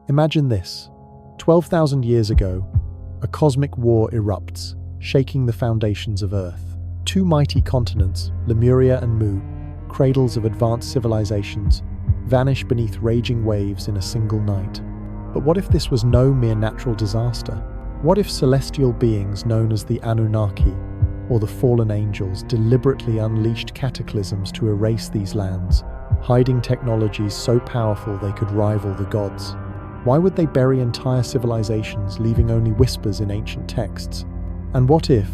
Imagine this. 12,000 years ago, a cosmic war erupts, shaking the foundations of Earth. Two mighty continents, Lemuria and Mu, cradles of advanced civilizations, vanish beneath raging waves in a single night. But what if this was no mere natural disaster? What if celestial beings known as the Anunnaki, or the fallen angels, deliberately unleashed cataclysms to erase these lands, hiding technologies so powerful they could rival the gods? Why would they bury entire civilizations, leaving only whispers in ancient texts? And what if,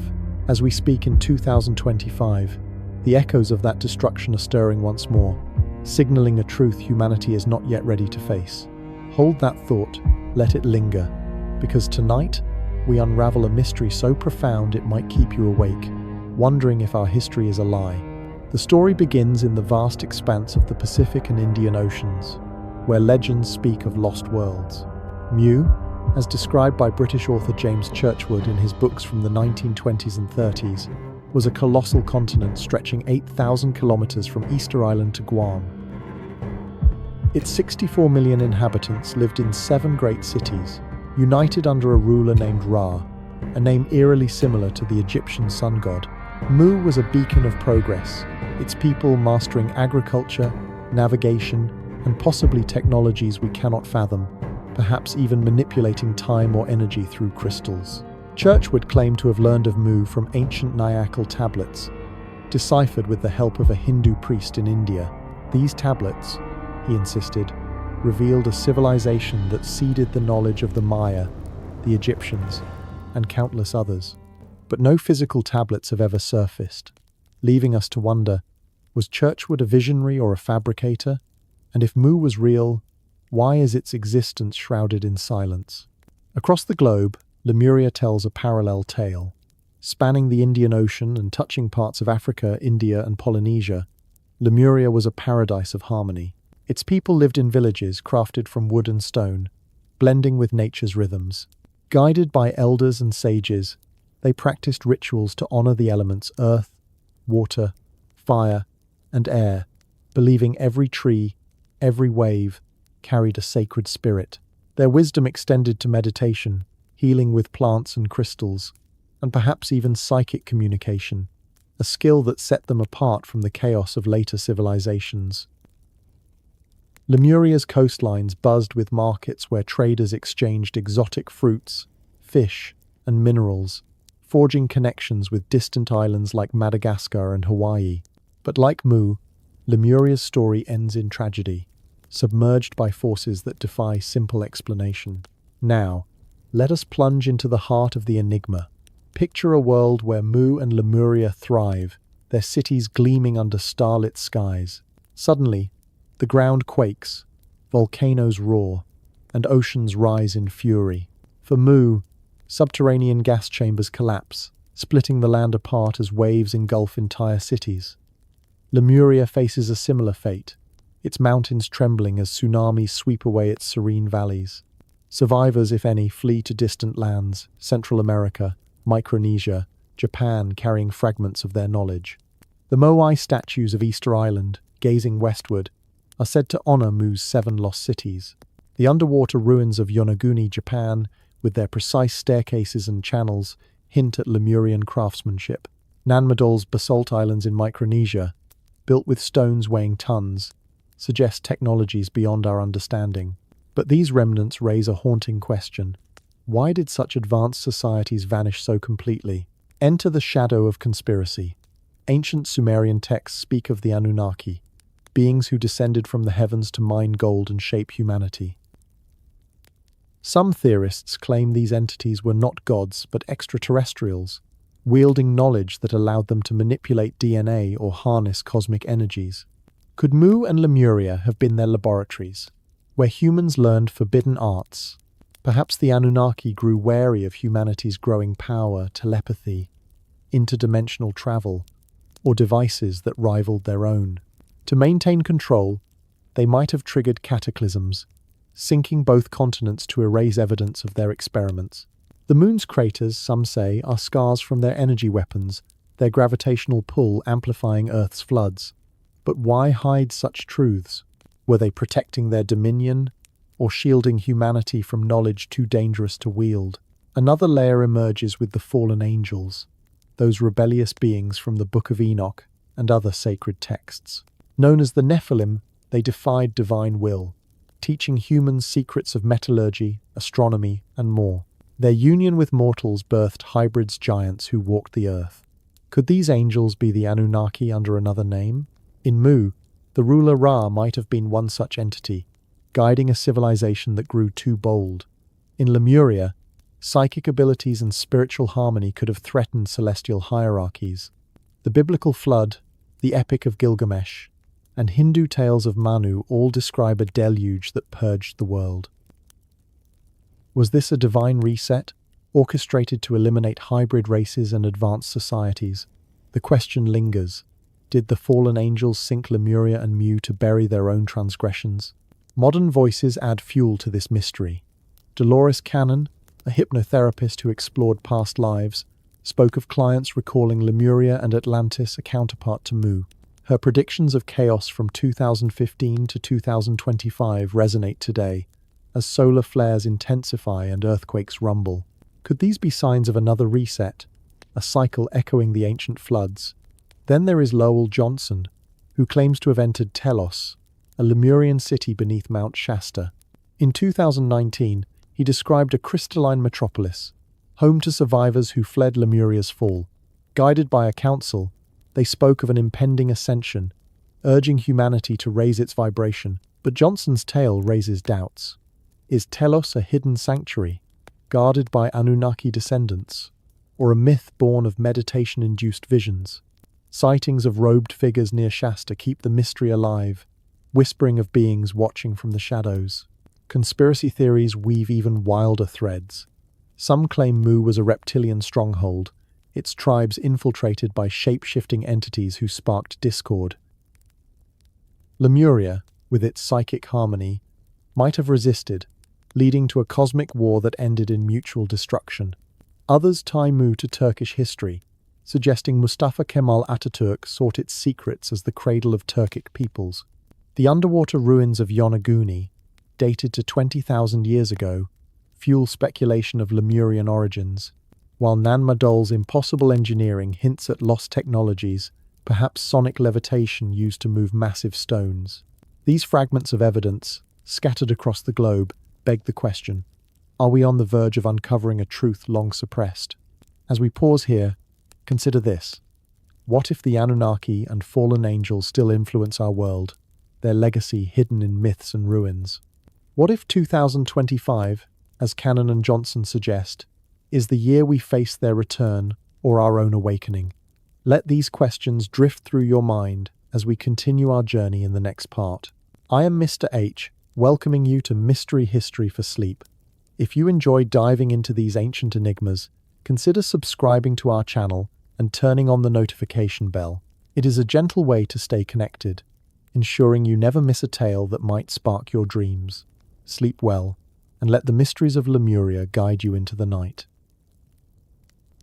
as we speak in 2025, the echoes of that destruction are stirring once more, signaling a truth humanity is not yet ready to face? Hold that thought, let it linger, because tonight we unravel a mystery so profound it might keep you awake, wondering if our history is a lie. The story begins in the vast expanse of the Pacific and Indian Oceans, where legends speak of lost worlds. Mu, as described by British author James Churchward in his books from the 1920s and 30s, was a colossal continent stretching 8,000 kilometers from Easter Island to Guam. Its 64 million inhabitants lived in 7 great cities, united under a ruler named Ra, a name eerily similar to the Egyptian sun god. Mu was a beacon of progress, its people mastering agriculture, navigation, and possibly technologies we cannot fathom, perhaps even manipulating time or energy through crystals. Churchward claimed to have learned of Mu from ancient Naacal tablets, deciphered with the help of a Hindu priest in India. These tablets, he insisted, revealed a civilization that seeded the knowledge of the Maya, the Egyptians, and countless others. But no physical tablets have ever surfaced, leaving us to wonder, was Churchward a visionary or a fabricator? And if Mu was real, why is its existence shrouded in silence? Across the globe, Lemuria tells a parallel tale. Spanning the Indian Ocean and touching parts of Africa, India, and Polynesia, Lemuria was a paradise of harmony. Its people lived in villages crafted from wood and stone, blending with nature's rhythms. Guided by elders and sages, they practiced rituals to honor the elements earth, water, fire, and air, believing every tree, every wave, carried a sacred spirit. Their wisdom extended to meditation, healing with plants and crystals, and perhaps even psychic communication, a skill that set them apart from the chaos of later civilizations. Lemuria's coastlines buzzed with markets where traders exchanged exotic fruits, fish, and minerals, forging connections with distant islands like Madagascar and Hawaii. But like Mu, Lemuria's story ends in tragedy, submerged by forces that defy simple explanation. Now, let us plunge into the heart of the Enigma. Picture a world where Mu and Lemuria thrive, their cities gleaming under starlit skies. Suddenly, the ground quakes, volcanoes roar, and oceans rise in fury. For Mu, subterranean gas chambers collapse, splitting the land apart as waves engulf entire cities. Lemuria faces a similar fate, its mountains trembling as tsunamis sweep away its serene valleys. Survivors, if any, flee to distant lands, Central America, Micronesia, Japan, carrying fragments of their knowledge. The Moai statues of Easter Island, gazing westward, are said to honor Mu's 7 lost cities. The underwater ruins of Yonaguni, Japan, with their precise staircases and channels, hint at Lemurian craftsmanship. Madol's basalt islands in Micronesia, built with stones weighing tons, suggest technologies beyond our understanding. But these remnants raise a haunting question. Why did such advanced societies vanish so completely? Enter the shadow of conspiracy. Ancient Sumerian texts speak of the Anunnaki, beings who descended from the heavens to mine gold and shape humanity. Some theorists claim these entities were not gods but extraterrestrials, wielding knowledge that allowed them to manipulate DNA or harness cosmic energies. Could Mu and Lemuria have been their laboratories, where humans learned forbidden arts? Perhaps the Anunnaki grew wary of humanity's growing power, telepathy, interdimensional travel, or devices that rivaled their own. To maintain control, they might have triggered cataclysms, sinking both continents to erase evidence of their experiments. The moon's craters, some say, are scars from their energy weapons, their gravitational pull amplifying Earth's floods. But why hide such truths? Were they protecting their dominion, or shielding humanity from knowledge too dangerous to wield. Another layer emerges with the fallen angels, those rebellious beings from the Book of Enoch and other sacred texts. Known as the Nephilim, they defied divine will, teaching humans secrets of metallurgy, astronomy, and more. Their union with mortals birthed hybrids giants who walked the earth. Could these angels be the Anunnaki under another name? In Mu, the ruler Ra might have been one such entity, guiding a civilization that grew too bold. In Lemuria, psychic abilities and spiritual harmony could have threatened celestial hierarchies. The biblical flood, the Epic of Gilgamesh, and Hindu tales of Manu all describe a deluge that purged the world. Was this a divine reset, orchestrated to eliminate hybrid races and advance societies? The question lingers. Did the fallen angels sink Lemuria and Mu to bury their own transgressions? Modern voices add fuel to this mystery. Dolores Cannon, a hypnotherapist who explored past lives, spoke of clients recalling Lemuria and Atlantis, a counterpart to Mu. Her predictions of chaos from 2015 to 2025 resonate today, as solar flares intensify and earthquakes rumble. Could these be signs of another reset, a cycle echoing the ancient floods? Then there is Lowell Johnson, who claims to have entered Telos, a Lemurian city beneath Mount Shasta. In 2019, he described a crystalline metropolis, home to survivors who fled Lemuria's fall. Guided by a council, they spoke of an impending ascension, urging humanity to raise its vibration. But Johnson's tale raises doubts. Is Telos a hidden sanctuary, guarded by Anunnaki descendants, or a myth born of meditation-induced visions? Sightings of robed figures near Shasta keep the mystery alive, whispering of beings watching from the shadows. Conspiracy theories weave even wilder threads. Some claim Mu was a reptilian stronghold, its tribes infiltrated by shape-shifting entities who sparked discord. Lemuria, with its psychic harmony, might have resisted, leading to a cosmic war that ended in mutual destruction. Others tie Mu to Turkish history, suggesting Mustafa Kemal Ataturk sought its secrets as the cradle of Turkic peoples. The underwater ruins of Yonaguni, dated to 20,000 years ago, fuel speculation of Lemurian origins, while Madol's impossible engineering hints at lost technologies, perhaps sonic levitation used to move massive stones. These fragments of evidence, scattered across the globe, beg the question: are we on the verge of uncovering a truth long suppressed? As we pause here, consider this. What if the Anunnaki and fallen angels still influence our world, their legacy hidden in myths and ruins? What if 2025, as Cannon and Johnson suggest, is the year we face their return or our own awakening? Let these questions drift through your mind as we continue our journey in the next part. I am Mr. H, welcoming you to Mystery History for Sleep. If you enjoy diving into these ancient enigmas, consider subscribing to our channel and turning on the notification bell. It is a gentle way to stay connected, ensuring you never miss a tale that might spark your dreams. Sleep well, and let the mysteries of Lemuria guide you into the night.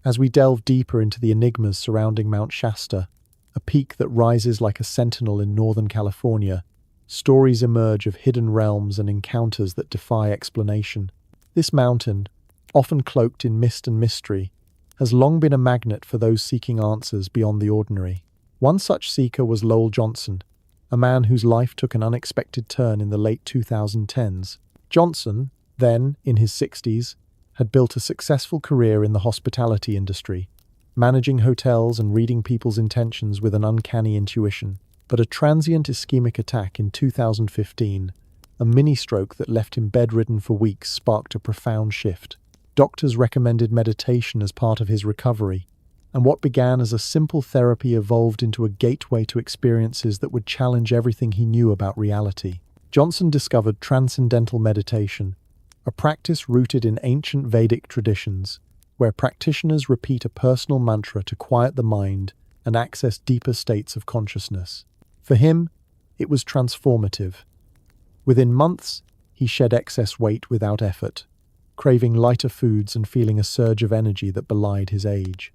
As we delve deeper into the enigmas surrounding Mount Shasta, a peak that rises like a sentinel in Northern California, stories emerge of hidden realms and encounters that defy explanation. This mountain, often cloaked in mist and mystery, has long been a magnet for those seeking answers beyond the ordinary. One such seeker was Lowell Johnson, a man whose life took an unexpected turn in the late 2010s. Johnson, then in his 60s, had built a successful career in the hospitality industry, managing hotels and reading people's intentions with an uncanny intuition. But a transient ischemic attack in 2015, a mini-stroke that left him bedridden for weeks, sparked a profound shift. Doctors recommended meditation as part of his recovery, and what began as a simple therapy evolved into a gateway to experiences that would challenge everything he knew about reality. Johnson discovered transcendental meditation, a practice rooted in ancient Vedic traditions, where practitioners repeat a personal mantra to quiet the mind and access deeper states of consciousness. For him, it was transformative. Within months, he shed excess weight without effort, craving lighter foods and feeling a surge of energy that belied his age.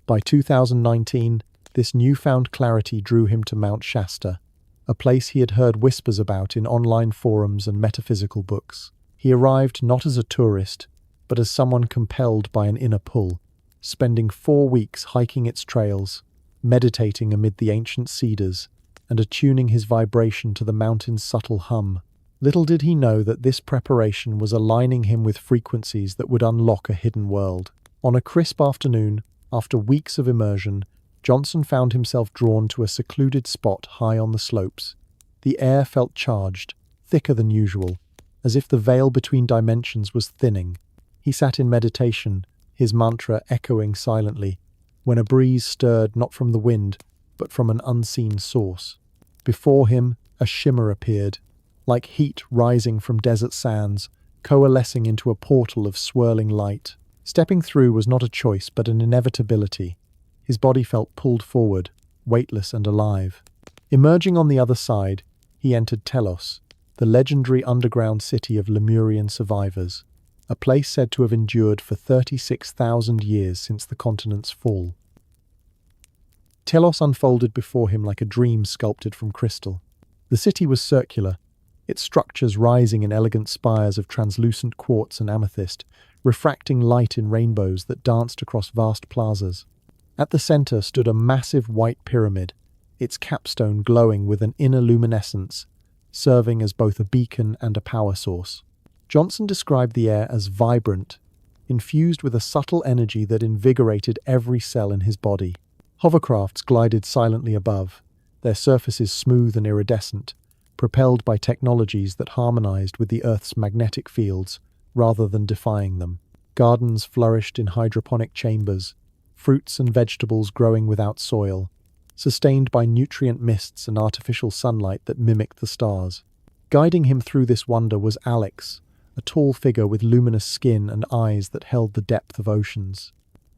By 2019, this newfound clarity drew him to Mount Shasta, a place he had heard whispers about in online forums and metaphysical books. He arrived not as a tourist, but as someone compelled by an inner pull, spending 4 weeks hiking its trails, meditating amid the ancient cedars, and attuning his vibration to the mountain's subtle hum. Little did he know that this preparation was aligning him with frequencies that would unlock a hidden world. On a crisp afternoon, after weeks of immersion, Johnson found himself drawn to a secluded spot high on the slopes. The air felt charged, thicker than usual, as if the veil between dimensions was thinning. He sat in meditation, his mantra echoing silently, when a breeze stirred not from the wind, but from an unseen source. Before him, a shimmer appeared, like heat rising from desert sands, coalescing into a portal of swirling light. Stepping through was not a choice, but an inevitability. His body felt pulled forward, weightless and alive. Emerging on the other side, he entered Telos, the legendary underground city of Lemurian survivors, a place said to have endured for 36,000 years since the continent's fall. Telos unfolded before him like a dream sculpted from crystal. The city was circular, its structures rising in elegant spires of translucent quartz and amethyst, refracting light in rainbows that danced across vast plazas. At the center stood a massive white pyramid, its capstone glowing with an inner luminescence, serving as both a beacon and a power source. Johnson described the air as vibrant, infused with a subtle energy that invigorated every cell in his body. Hovercrafts glided silently above, their surfaces smooth and iridescent, propelled by technologies that harmonized with the Earth's magnetic fields rather than defying them. Gardens flourished in hydroponic chambers, fruits and vegetables growing without soil, sustained by nutrient mists and artificial sunlight that mimicked the stars. Guiding him through this wonder was Alex, a tall figure with luminous skin and eyes that held the depth of oceans.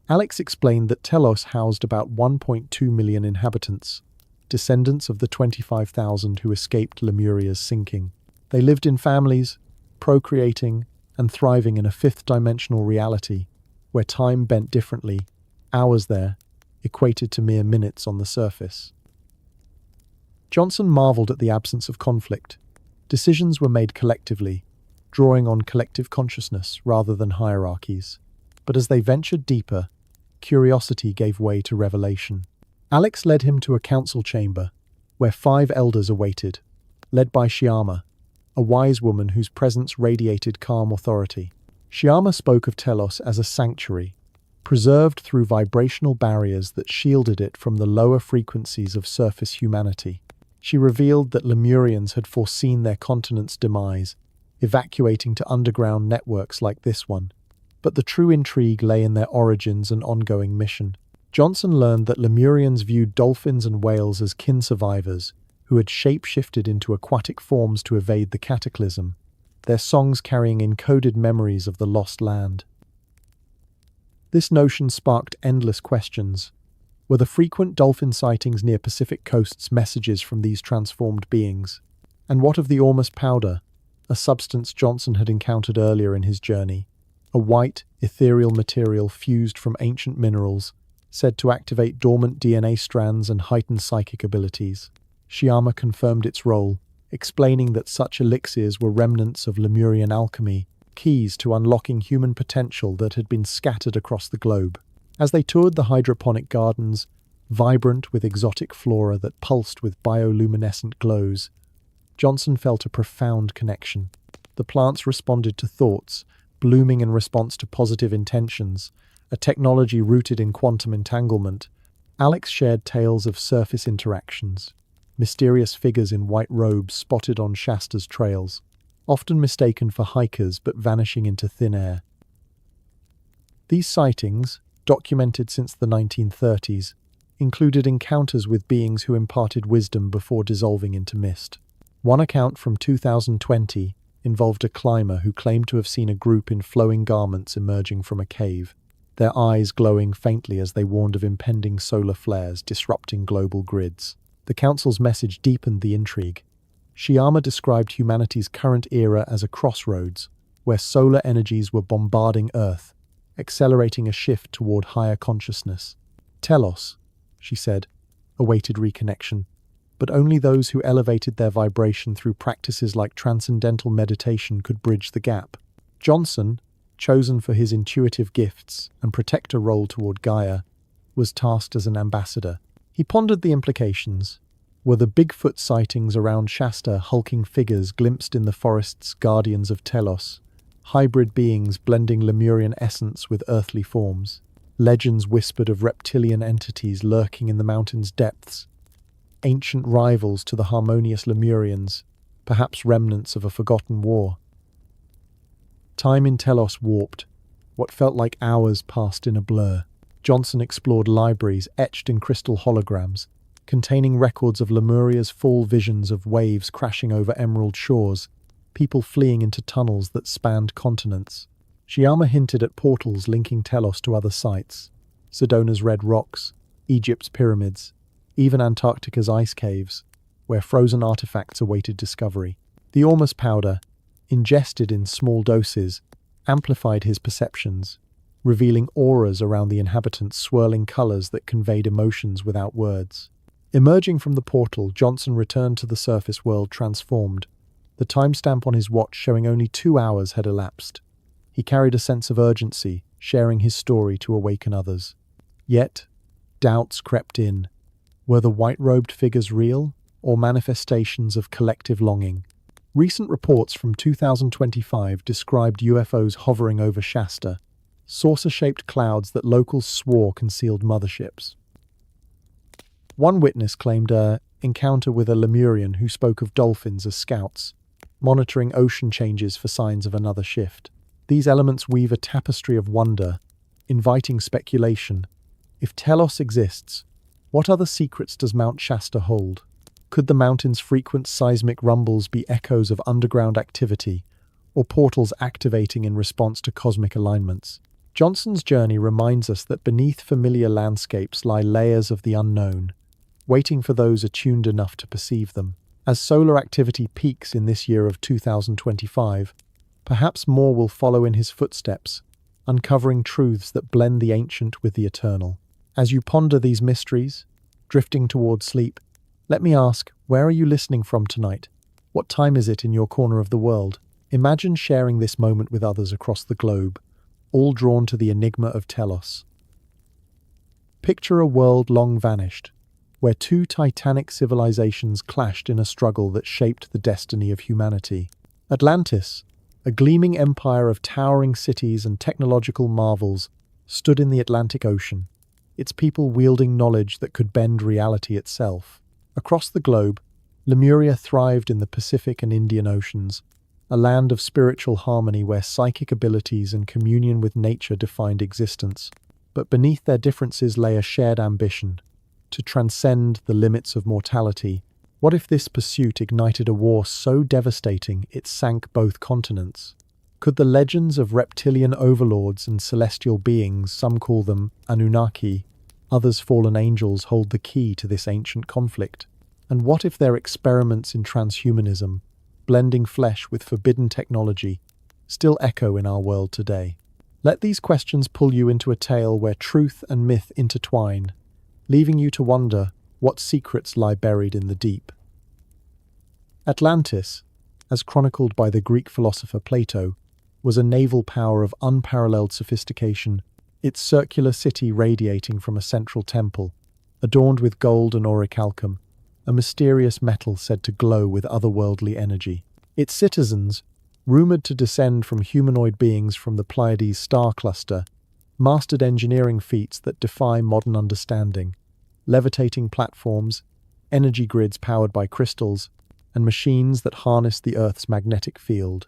Alex explained that Telos housed about 1.2 million inhabitants, descendants of the 25,000 who escaped Lemuria's sinking. They lived in families, procreating and thriving in a fifth-dimensional reality, where time bent differently. Hours there equated to mere minutes on the surface. Johnson marveled at the absence of conflict. Decisions were made collectively, drawing on collective consciousness rather than hierarchies. But as they ventured deeper, curiosity gave way to revelation. Alex led him to a council chamber, where 5 elders awaited, led by Shyama, a wise woman whose presence radiated calm authority. Shyama spoke of Telos as a sanctuary, preserved through vibrational barriers that shielded it from the lower frequencies of surface humanity. She revealed that Lemurians had foreseen their continent's demise, evacuating to underground networks like this one. But the true intrigue lay in their origins and ongoing mission. Johnson learned that Lemurians viewed dolphins and whales as kin survivors, who had shape-shifted into aquatic forms to evade the cataclysm, their songs carrying encoded memories of the lost land. This notion sparked endless questions. Were the frequent dolphin sightings near Pacific coasts messages from these transformed beings? And what of the ormus powder, a substance Johnson had encountered earlier in his journey? A white, ethereal material fused from ancient minerals, said to activate dormant DNA strands and heighten psychic abilities. Shyama confirmed its role, explaining that such elixirs were remnants of Lemurian alchemy, keys to unlocking human potential that had been scattered across the globe. As they toured the hydroponic gardens, vibrant with exotic flora that pulsed with bioluminescent glows, Johnson felt a profound connection. The plants responded to thoughts, blooming in response to positive intentions, a technology rooted in quantum entanglement. Alex shared tales of surface interactions, mysterious figures in white robes spotted on Shasta's trails, often mistaken for hikers but vanishing into thin air. These sightings, documented since the 1930s, included encounters with beings who imparted wisdom before dissolving into mist. One account from 2020 involved a climber who claimed to have seen a group in flowing garments emerging from a cave, their eyes glowing faintly as they warned of impending solar flares disrupting global grids. The council's message deepened the intrigue. Shyama described humanity's current era as a crossroads, where solar energies were bombarding Earth, accelerating a shift toward higher consciousness. Telos, she said, awaited reconnection, but only those who elevated their vibration through practices like transcendental meditation could bridge the gap. Johnson, chosen for his intuitive gifts and protector role toward Gaia, was tasked as an ambassador. He pondered the implications. Were the Bigfoot sightings around Shasta hulking figures glimpsed in the forest's guardians of Telos, hybrid beings blending Lemurian essence with earthly forms? Legends whispered of reptilian entities lurking in the mountain's depths, ancient rivals to the harmonious Lemurians, perhaps remnants of a forgotten war. Time in Telos warped. What felt like hours passed in a blur. Johnson explored libraries etched in crystal holograms, containing records of Lemuria's fall, visions of waves crashing over emerald shores, people fleeing into tunnels that spanned continents. Shyama hinted at portals linking Telos to other sites, Sedona's red rocks, Egypt's pyramids, even Antarctica's ice caves, where frozen artifacts awaited discovery. The ormus powder, ingested in small doses, amplified his perceptions, revealing auras around the inhabitants, swirling colors that conveyed emotions without words. Emerging from the portal, Johnson returned to the surface world transformed, the timestamp on his watch showing only 2 hours had elapsed. He carried a sense of urgency, sharing his story to awaken others. Yet, doubts crept in. Were the white-robed figures real, or manifestations of collective longing? Recent reports from 2025 described UFOs hovering over Shasta, saucer-shaped clouds that locals swore concealed motherships. One witness claimed an encounter with a Lemurian who spoke of dolphins as scouts, monitoring ocean changes for signs of another shift. These elements weave a tapestry of wonder, inviting speculation. If Telos exists, what other secrets does Mount Shasta hold? Could the mountain's frequent seismic rumbles be echoes of underground activity, or portals activating in response to cosmic alignments? Johnson's journey reminds us that beneath familiar landscapes lie layers of the unknown, waiting for those attuned enough to perceive them. As solar activity peaks in this year of 2025, perhaps more will follow in his footsteps, uncovering truths that blend the ancient with the eternal. As you ponder these mysteries, drifting toward sleep, let me ask, where are you listening from tonight? What time is it in your corner of the world? Imagine sharing this moment with others across the globe, all drawn to the enigma of Telos. Picture a world long vanished, where 2 titanic civilizations clashed in a struggle that shaped the destiny of humanity. Atlantis, a gleaming empire of towering cities and technological marvels, stood in the Atlantic Ocean, its people wielding knowledge that could bend reality itself. Across the globe, Lemuria thrived in the Pacific and Indian Oceans, a land of spiritual harmony where psychic abilities and communion with nature defined existence. But beneath their differences lay a shared ambition, to transcend the limits of mortality. What if this pursuit ignited a war so devastating it sank both continents? Could the legends of reptilian overlords and celestial beings, some call them Anunnaki, others fallen angels, hold the key to this ancient conflict? And what if their experiments in transhumanism, blending flesh with forbidden technology, still echo in our world today? Let these questions pull you into a tale where truth and myth intertwine, leaving you to wonder what secrets lie buried in the deep. Atlantis, as chronicled by the Greek philosopher Plato, was a naval power of unparalleled sophistication, its circular city radiating from a central temple, adorned with gold and orichalcum, a mysterious metal said to glow with otherworldly energy. Its citizens, rumored to descend from humanoid beings from the Pleiades star cluster, mastered engineering feats that defy modern understanding: levitating platforms, energy grids powered by crystals, and machines that harness the Earth's magnetic field.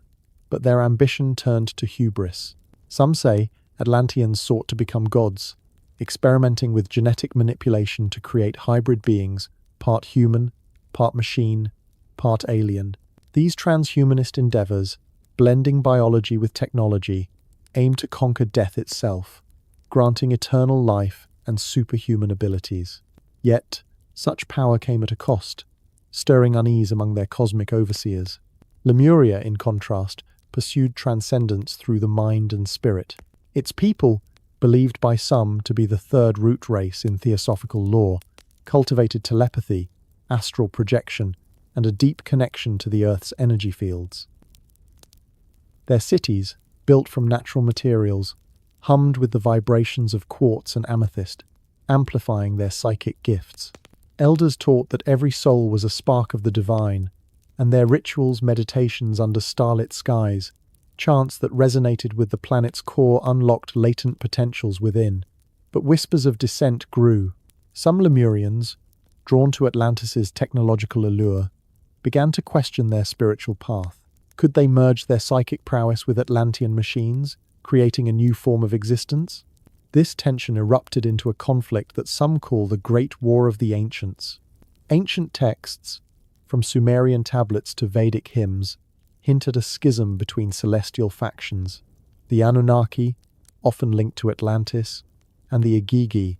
But their ambition turned to hubris. Some say Atlanteans sought to become gods, experimenting with genetic manipulation to create hybrid beings, part human, part machine, part alien. These transhumanist endeavors, blending biology with technology, aim to conquer death itself, granting eternal life and superhuman abilities. Yet, such power came at a cost, stirring unease among their cosmic overseers. Lemuria, in contrast, pursued transcendence through the mind and spirit. Its people, believed by some to be the third root race in theosophical lore, cultivated telepathy, astral projection, and a deep connection to the Earth's energy fields. Their cities, built from natural materials, hummed with the vibrations of quartz and amethyst, amplifying their psychic gifts. Elders taught that every soul was a spark of the divine, and their rituals, meditations under starlit skies, chants that resonated with the planet's core unlocked latent potentials within. But whispers of dissent grew. Some Lemurians, drawn to Atlantis's technological allure, began to question their spiritual path. Could they merge their psychic prowess with Atlantean machines, creating a new form of existence? This tension erupted into a conflict that some call the Great War of the Ancients. Ancient texts, from Sumerian tablets to Vedic hymns, hint at a schism between celestial factions: the Anunnaki, often linked to Atlantis, and the Igigi,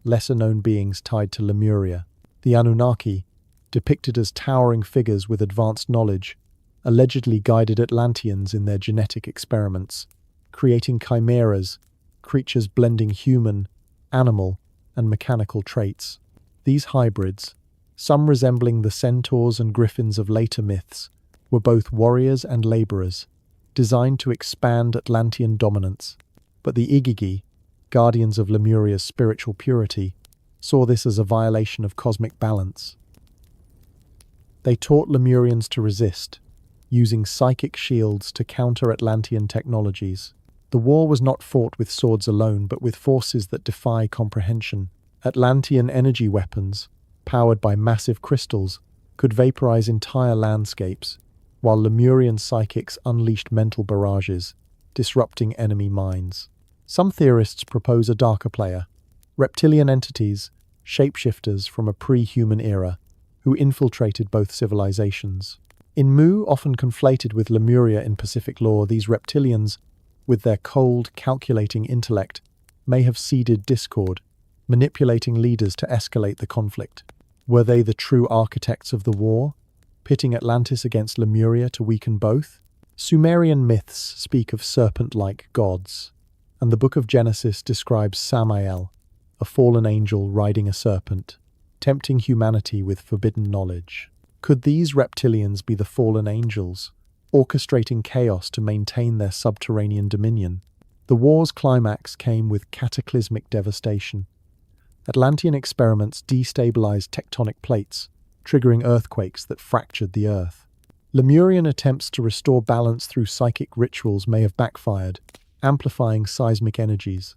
lesser-known beings tied to Lemuria. The Anunnaki, depicted as towering figures with advanced knowledge, allegedly guided Atlanteans in their genetic experiments, creating chimeras, creatures blending human, animal, and mechanical traits. These hybrids, some resembling the centaurs and griffins of later myths, were both warriors and laborers, designed to expand Atlantean dominance. But the Igigi, guardians of Lemuria's spiritual purity, saw this as a violation of cosmic balance. They taught Lemurians to resist, using psychic shields to counter Atlantean technologies. The war was not fought with swords alone, but with forces that defy comprehension. Atlantean energy weapons, powered by massive crystals, could vaporize entire landscapes, while Lemurian psychics unleashed mental barrages, disrupting enemy minds. Some theorists propose a darker player: reptilian entities, shapeshifters from a pre-human era, who infiltrated both civilizations. In Mu, often conflated with Lemuria in Pacific lore, these reptilians, with their cold, calculating intellect, may have seeded discord, manipulating leaders to escalate the conflict. Were they the true architects of the war, pitting Atlantis against Lemuria to weaken both? Sumerian myths speak of serpent-like gods, and the Book of Genesis describes Samael, a fallen angel riding a serpent, tempting humanity with forbidden knowledge. Could these reptilians be the fallen angels, orchestrating chaos to maintain their subterranean dominion? The war's climax came with cataclysmic devastation. Atlantean experiments destabilized tectonic plates, triggering earthquakes that fractured the Earth. Lemurian attempts to restore balance through psychic rituals may have backfired, amplifying seismic energies.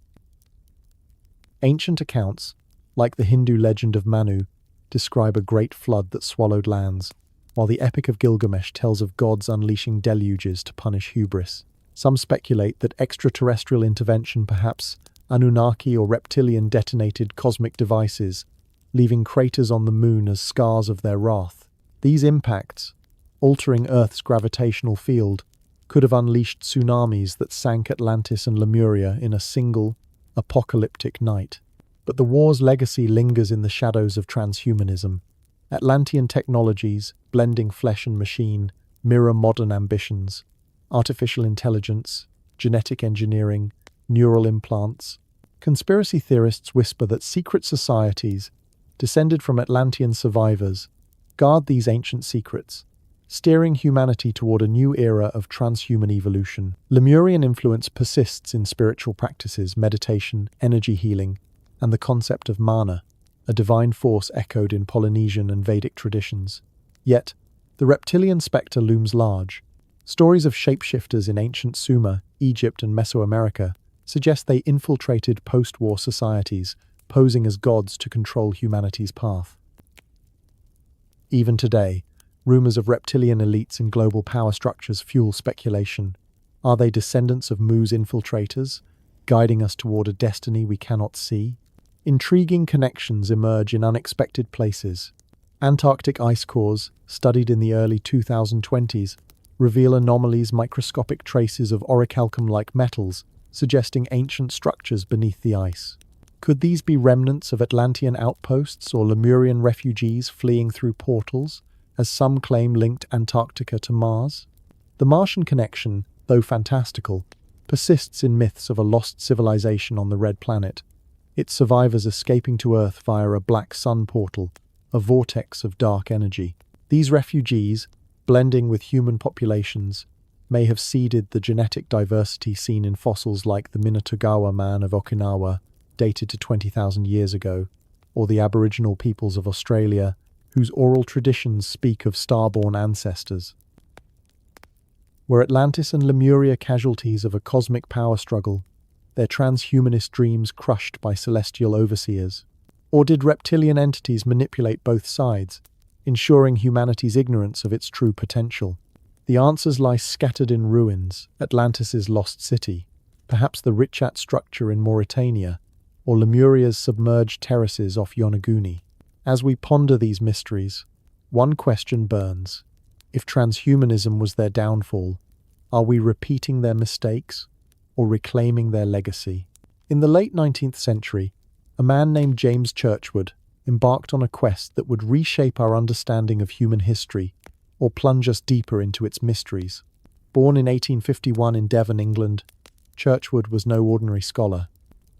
Ancient accounts, like the Hindu legend of Manu, describe a great flood that swallowed lands, while the Epic of Gilgamesh tells of gods unleashing deluges to punish hubris. Some speculate that extraterrestrial intervention, perhaps Anunnaki or Reptilian, detonated cosmic devices, leaving craters on the moon as scars of their wrath. These impacts, altering Earth's gravitational field, could have unleashed tsunamis that sank Atlantis and Lemuria in a single, apocalyptic night. But the war's legacy lingers in the shadows of transhumanism. Atlantean technologies, blending flesh and machine, mirror modern ambitions. Artificial intelligence, genetic engineering, neural implants. Conspiracy theorists whisper that secret societies, descended from Atlantean survivors, guard these ancient secrets, steering humanity toward a new era of transhuman evolution. Lemurian influence persists in spiritual practices, meditation, energy healing, and the concept of mana, a divine force echoed in Polynesian and Vedic traditions. Yet, the reptilian spectre looms large. Stories of shapeshifters in ancient Sumer, Egypt, and Mesoamerica suggest they infiltrated post-war societies, posing as gods to control humanity's path. Even today, rumors of reptilian elites in global power structures fuel speculation. Are they descendants of Mu's infiltrators, guiding us toward a destiny we cannot see? Intriguing connections emerge in unexpected places. Antarctic ice cores, studied in the early 2020s, reveal anomalies, microscopic traces of orichalcum-like metals, suggesting ancient structures beneath the ice. Could these be remnants of Atlantean outposts or Lemurian refugees fleeing through portals, as some claim linked Antarctica to Mars? The Martian connection, though fantastical, persists in myths of a lost civilization on the Red Planet, its survivors escaping to Earth via a black sun portal, a vortex of dark energy. These refugees, blending with human populations, may have seeded the genetic diversity seen in fossils like the Minatogawa man of Okinawa, dated to 20,000 years ago, or the Aboriginal peoples of Australia, whose oral traditions speak of starborn ancestors. Were Atlantis and Lemuria casualties of a cosmic power struggle, their transhumanist dreams crushed by celestial overseers? Or did reptilian entities manipulate both sides, ensuring humanity's ignorance of its true potential? The answers lie scattered in ruins, Atlantis's lost city, perhaps the Richat structure in Mauritania, or Lemuria's submerged terraces off Yonaguni. As we ponder these mysteries, one question burns. If transhumanism was their downfall, are we repeating their mistakes or reclaiming their legacy? In the late 19th century, a man named James Churchward embarked on a quest that would reshape our understanding of human history or plunge us deeper into its mysteries. Born in 1851 in Devon, England, Churchward was no ordinary scholar.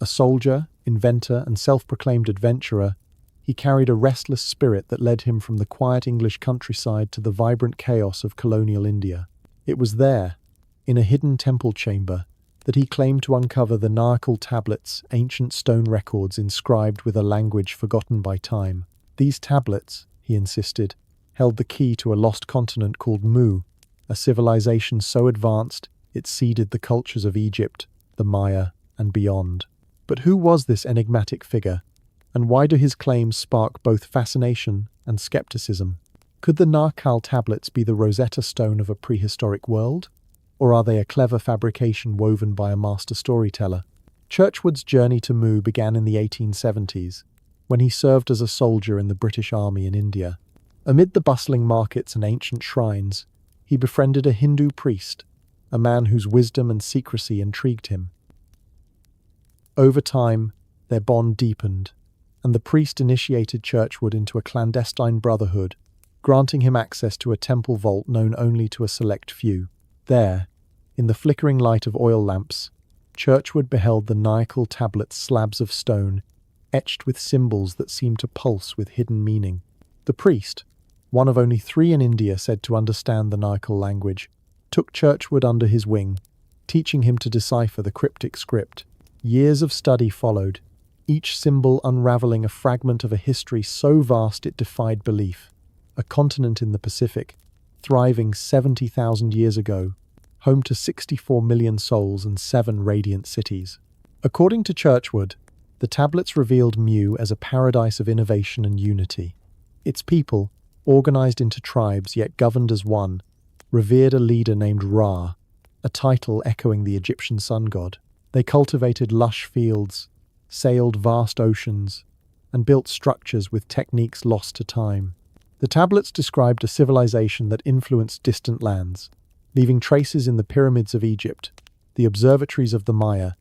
A soldier, inventor, and self-proclaimed adventurer, he carried a restless spirit that led him from the quiet English countryside to the vibrant chaos of colonial India. It was there, in a hidden temple chamber, that he claimed to uncover the Naacal tablets, ancient stone records inscribed with a language forgotten by time. These tablets, he insisted, held the key to a lost continent called Mu, a civilization so advanced it seeded the cultures of Egypt, the Maya, and beyond. But who was this enigmatic figure, and why do his claims spark both fascination and skepticism? Could the Naacal tablets be the Rosetta Stone of a prehistoric world? Or are they a clever fabrication woven by a master storyteller? Churchward's journey to Mu began in the 1870s, when he served as a soldier in the British Army in India. Amid the bustling markets and ancient shrines, he befriended a Hindu priest, a man whose wisdom and secrecy intrigued him. Over time, their bond deepened, and the priest initiated Churchward into a clandestine brotherhood, granting him access to a temple vault known only to a select few. There, in the flickering light of oil lamps, Churchward beheld the Naacal tablets, slabs of stone, etched with symbols that seemed to pulse with hidden meaning. The priest, one of only 3 in India said to understand the Naacal language, took Churchward under his wing, teaching him to decipher the cryptic script. Years of study followed, each symbol unraveling a fragment of a history so vast it defied belief. A continent in the Pacific, thriving 70,000 years ago, home to 64 million souls and 7 radiant cities. According to Churchward, the tablets revealed Mu as a paradise of innovation and unity. Its people, organized into tribes yet governed as one, revered a leader named Ra, a title echoing the Egyptian sun god. They cultivated lush fields, sailed vast oceans, and built structures with techniques lost to time. The tablets described a civilization that influenced distant lands, leaving traces in the pyramids of Egypt, the observatories of the Maya,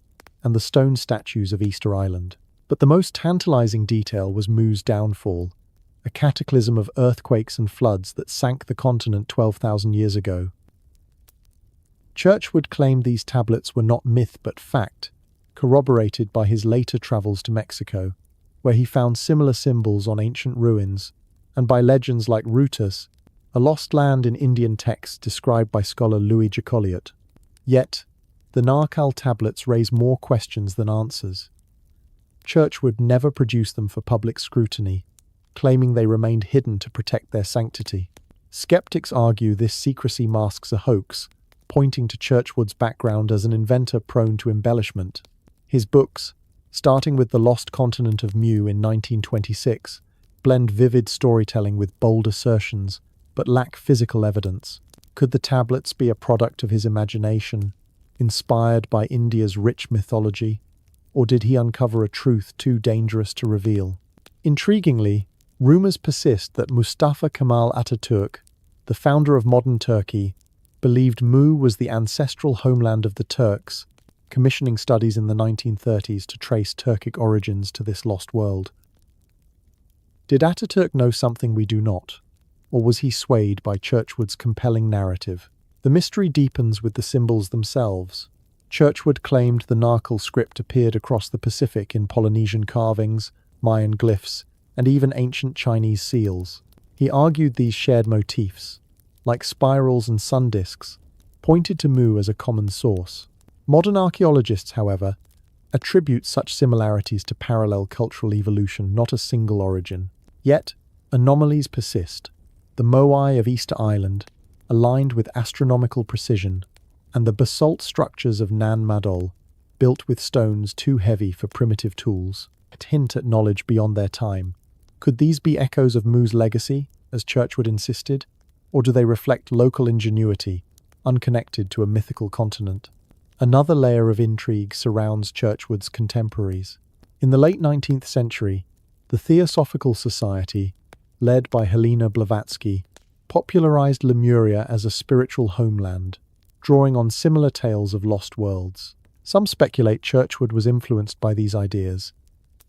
and the stone statues of Easter Island. But the most tantalizing detail was Mu's downfall, a cataclysm of earthquakes and floods that sank the continent 12,000 years ago. Churchward claimed these tablets were not myth but fact, corroborated by his later travels to Mexico, where he found similar symbols on ancient ruins, and by legends like Rutas, a lost land in Indian texts described by scholar Louis Jacoliot. Yet, the Naacal tablets raise more questions than answers. Churchward never produced them for public scrutiny, claiming they remained hidden to protect their sanctity. Skeptics argue this secrecy masks a hoax, pointing to Churchward's background as an inventor prone to embellishment. His books, starting with The Lost Continent of Mu in 1926, blend vivid storytelling with bold assertions, but lack physical evidence. Could the tablets be a product of his imagination, inspired by India's rich mythology, or did he uncover a truth too dangerous to reveal? Intriguingly, rumors persist that Mustafa Kemal Ataturk, the founder of modern Turkey, believed Mu was the ancestral homeland of the Turks, commissioning studies in the 1930s to trace Turkic origins to this lost world. Did Ataturk know something we do not, or was he swayed by Churchward's compelling narrative? The mystery deepens with the symbols themselves. Churchward claimed the Naacal script appeared across the Pacific in Polynesian carvings, Mayan glyphs, and even ancient Chinese seals. He argued these shared motifs, like spirals and sun disks, pointed to Mu as a common source. Modern archaeologists, however, attribute such similarities to parallel cultural evolution, not a single origin. Yet, anomalies persist. The moai of Easter Island, aligned with astronomical precision, and the basalt structures of Madol, built with stones too heavy for primitive tools, hint at knowledge beyond their time. Could these be echoes of Mu's legacy, as Churchward insisted, or do they reflect local ingenuity, unconnected to a mythical continent? Another layer of intrigue surrounds Churchward's contemporaries. In the late 19th century, the Theosophical Society, led by Helena Blavatsky, popularized Lemuria as a spiritual homeland, drawing on similar tales of lost worlds. Some speculate Churchward was influenced by these ideas,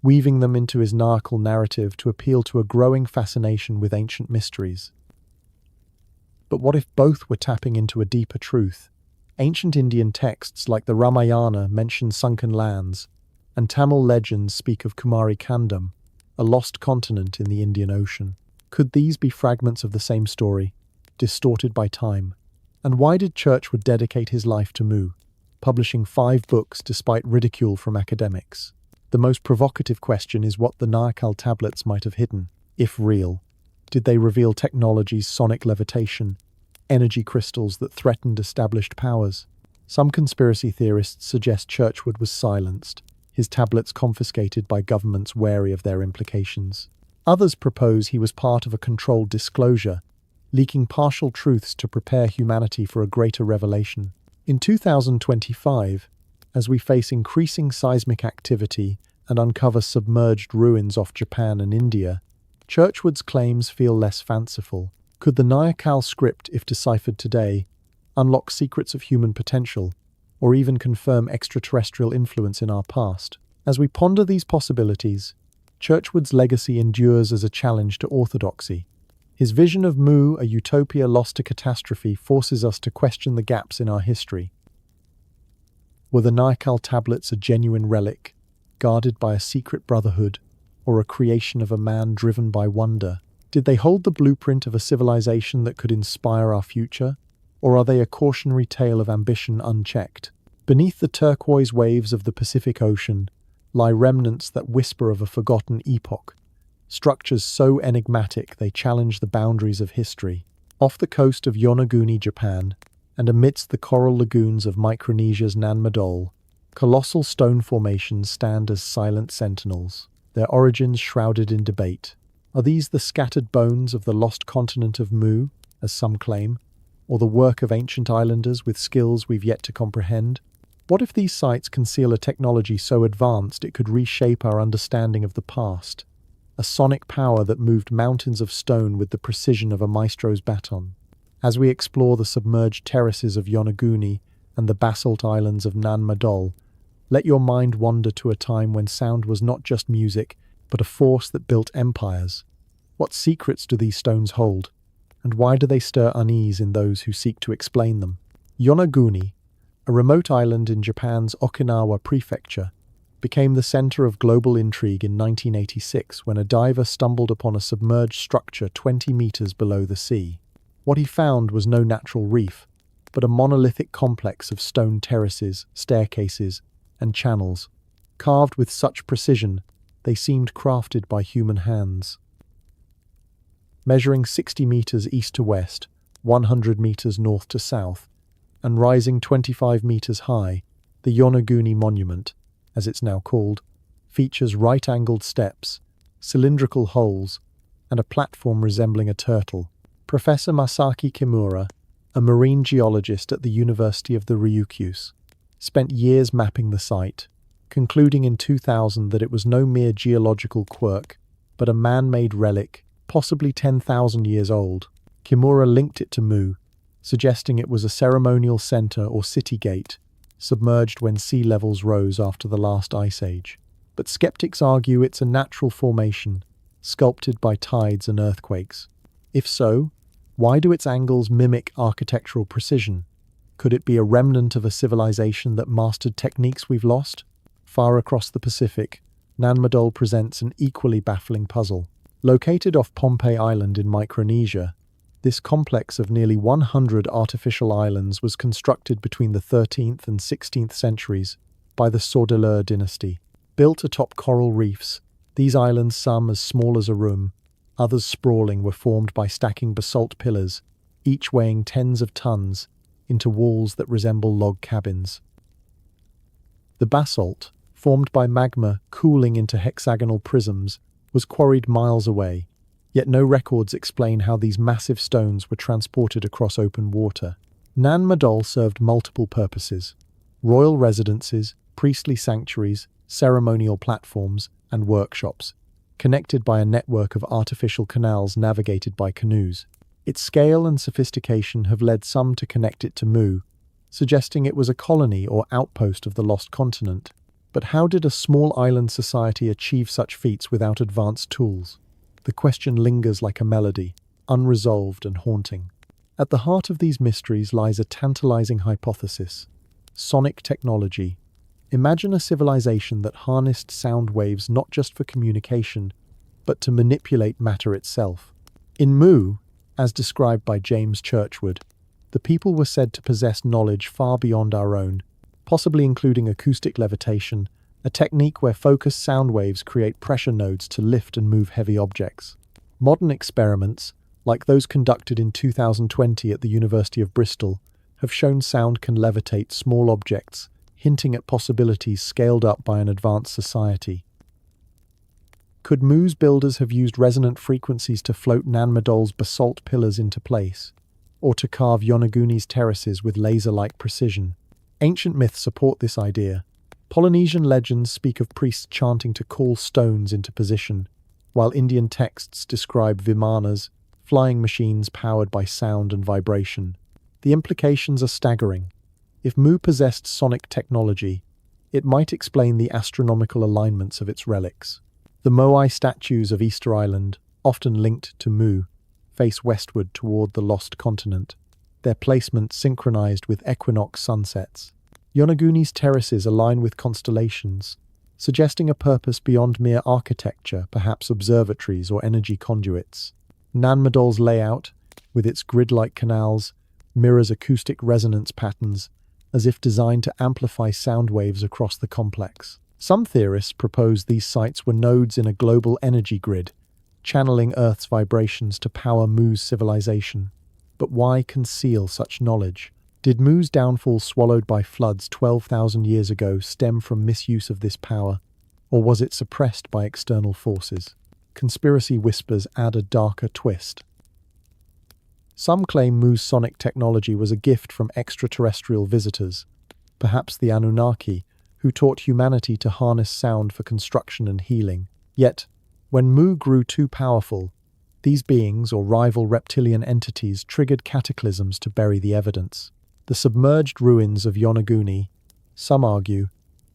weaving them into his Naacal narrative to appeal to a growing fascination with ancient mysteries. But what if both were tapping into a deeper truth? Ancient Indian texts like the Ramayana mention sunken lands, and Tamil legends speak of Kumari Kandam, a lost continent in the Indian Ocean. Could these be fragments of the same story, distorted by time? And why did Churchward dedicate his life to Mu, publishing 5 books despite ridicule from academics? The most provocative question is what the Naacal tablets might have hidden, if real. Did they reveal technology's sonic levitation, energy crystals that threatened established powers? Some conspiracy theorists suggest Churchward was silenced, his tablets confiscated by governments wary of their implications. Others propose he was part of a controlled disclosure, leaking partial truths to prepare humanity for a greater revelation. In 2025, as we face increasing seismic activity and uncover submerged ruins off Japan and India, Churchward's claims feel less fanciful. Could the Naacal script, if deciphered today, unlock secrets of human potential, or even confirm extraterrestrial influence in our past? As we ponder these possibilities, Churchward's legacy endures as a challenge to orthodoxy. His vision of Mu, a utopia lost to catastrophe, forces us to question the gaps in our history. Were the Naacal tablets a genuine relic, guarded by a secret brotherhood, or a creation of a man driven by wonder? Did they hold the blueprint of a civilization that could inspire our future, or are they a cautionary tale of ambition unchecked? Beneath the turquoise waves of the Pacific Ocean lie remnants that whisper of a forgotten epoch, structures so enigmatic they challenge the boundaries of history. Off the coast of Yonaguni, Japan, and amidst the coral lagoons of Micronesia's Madol, colossal stone formations stand as silent sentinels, their origins shrouded in debate. Are these the scattered bones of the lost continent of Mu, as some claim, or the work of ancient islanders with skills we've yet to comprehend? What if these sites conceal a technology so advanced it could reshape our understanding of the past? A sonic power that moved mountains of stone with the precision of a maestro's baton. As we explore the submerged terraces of Yonaguni and the basalt islands of Madol, let your mind wander to a time when sound was not just music, but a force that built empires. What secrets do these stones hold, and why do they stir unease in those who seek to explain them? Yonaguni, a remote island in Japan's Okinawa prefecture, became the center of global intrigue in 1986 when a diver stumbled upon a submerged structure 20 meters below the sea. What he found was no natural reef, but a monolithic complex of stone terraces, staircases, and channels, carved with such precision they seemed crafted by human hands. Measuring 60 meters east to west, 100 meters north to south, and rising 25 meters high, the Yonaguni Monument, as it's now called, features right-angled steps, cylindrical holes, and a platform resembling a turtle. Professor Masaki Kimura, a marine geologist at the University of the Ryukyus, spent years mapping the site, concluding in 2000 that it was no mere geological quirk, but a man-made relic, possibly 10,000 years old. Kimura linked it to Mu, suggesting it was a ceremonial center or city gate, submerged when sea levels rose after the last ice age. But skeptics argue it's a natural formation, sculpted by tides and earthquakes. If so, why do its angles mimic architectural precision? Could it be a remnant of a civilization that mastered techniques we've lost? Far across the Pacific, Madol presents an equally baffling puzzle. Located off Pohnpei Island in Micronesia, this complex of nearly 100 artificial islands was constructed between the 13th and 16th centuries by the Sordeleur dynasty. Built atop coral reefs, these islands, some as small as a room, others sprawling, were formed by stacking basalt pillars, each weighing tens of tons, into walls that resemble log cabins. The basalt, formed by magma cooling into hexagonal prisms, was quarried miles away, yet no records explain how these massive stones were transported across open water. Madol served multiple purposes: royal residences, priestly sanctuaries, ceremonial platforms, and workshops, connected by a network of artificial canals navigated by canoes. Its scale and sophistication have led some to connect it to Mu, suggesting it was a colony or outpost of the lost continent. But how did a small island society achieve such feats without advanced tools? The question lingers like a melody, unresolved and haunting. At the heart of these mysteries lies a tantalizing hypothesis: sonic technology. Imagine a civilization that harnessed sound waves not just for communication, but to manipulate matter itself. In Mu, as described by James Churchward, the people were said to possess knowledge far beyond our own, possibly including acoustic levitation, a technique where focused sound waves create pressure nodes to lift and move heavy objects. Modern experiments, like those conducted in 2020 at the University of Bristol, have shown sound can levitate small objects, hinting at possibilities scaled up by an advanced society. Could Mu's builders have used resonant frequencies to float Madol's basalt pillars into place, or to carve Yonaguni's terraces with laser-like precision? Ancient myths support this idea. Polynesian legends speak of priests chanting to call stones into position, while Indian texts describe vimanas, flying machines powered by sound and vibration. The implications are staggering. If Mu possessed sonic technology, it might explain the astronomical alignments of its relics. The Moai statues of Easter Island, often linked to Mu, face westward toward the lost continent, their placement synchronized with equinox sunsets. Yonaguni's terraces align with constellations, suggesting a purpose beyond mere architecture, perhaps observatories or energy conduits. Madol's layout, with its grid-like canals, mirrors acoustic resonance patterns, as if designed to amplify sound waves across the complex. Some theorists propose these sites were nodes in a global energy grid, channeling Earth's vibrations to power Mu's civilization. But why conceal such knowledge? Did Mu's downfall, swallowed by floods 12,000 years ago, stem from misuse of this power, or was it suppressed by external forces? Conspiracy whispers add a darker twist. Some claim Mu's sonic technology was a gift from extraterrestrial visitors, perhaps the Anunnaki, who taught humanity to harness sound for construction and healing. Yet, when Mu grew too powerful, these beings, or rival reptilian entities, triggered cataclysms to bury the evidence. The submerged ruins of Yonaguni, some argue,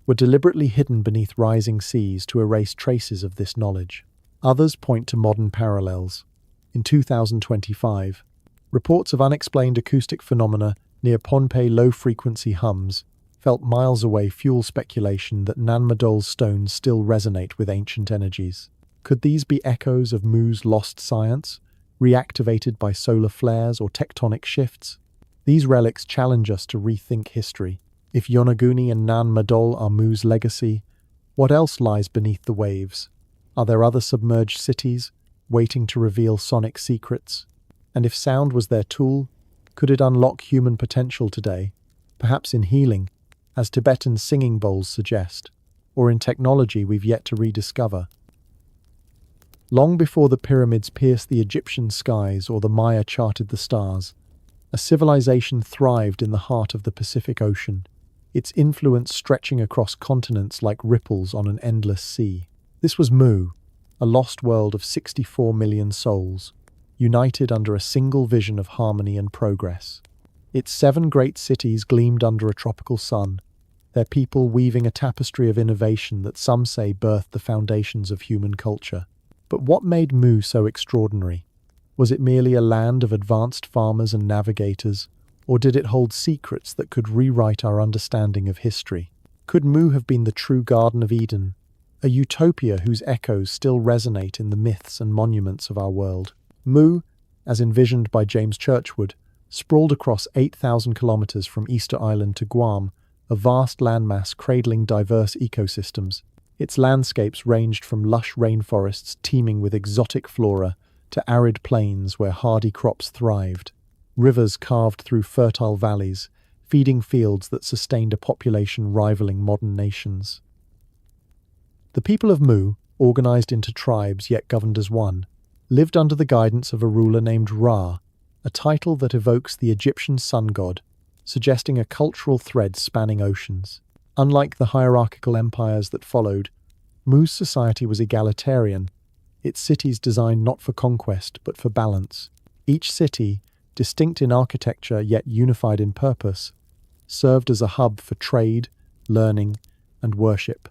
were deliberately hidden beneath rising seas to erase traces of this knowledge. Others point to modern parallels. In 2025, reports of unexplained acoustic phenomena near Pohnpei low-frequency hums felt miles away fuel speculation that Madol's stones still resonate with ancient energies. Could these be echoes of Mu's lost science, reactivated by solar flares or tectonic shifts? These relics challenge us to rethink history. If Yonaguni and Madol are Mu's legacy, what else lies beneath the waves? Are there other submerged cities, waiting to reveal sonic secrets? And if sound was their tool, could it unlock human potential today, perhaps in healing, as Tibetan singing bowls suggest, or in technology we've yet to rediscover? Long before the pyramids pierced the Egyptian skies or the Maya charted the stars, a civilization thrived in the heart of the Pacific Ocean, its influence stretching across continents like ripples on an endless sea. This was Mu, a lost world of 64 million souls, united under a single vision of harmony and progress. Its 7 great cities gleamed under a tropical sun, their people weaving a tapestry of innovation that some say birthed the foundations of human culture. But what made Mu so extraordinary? Was it merely a land of advanced farmers and navigators, or did it hold secrets that could rewrite our understanding of history? Could Mu have been the true Garden of Eden, a utopia whose echoes still resonate in the myths and monuments of our world. Mu, as envisioned by James Churchward, sprawled across 8,000 kilometers from Easter Island to Guam, a vast landmass cradling diverse ecosystems. Its landscapes ranged from lush rainforests teeming with exotic flora to arid plains where hardy crops thrived. Rivers carved through fertile valleys, feeding fields that sustained a population rivaling modern nations. The people of Mu, organized into tribes yet governed as one, lived under the guidance of a ruler named Ra, a title that evokes the Egyptian sun god, suggesting a cultural thread spanning oceans. Unlike the hierarchical empires that followed, Mu's society was egalitarian, its cities designed not for conquest but for balance. Each city, distinct in architecture yet unified in purpose, served as a hub for trade, learning, and worship,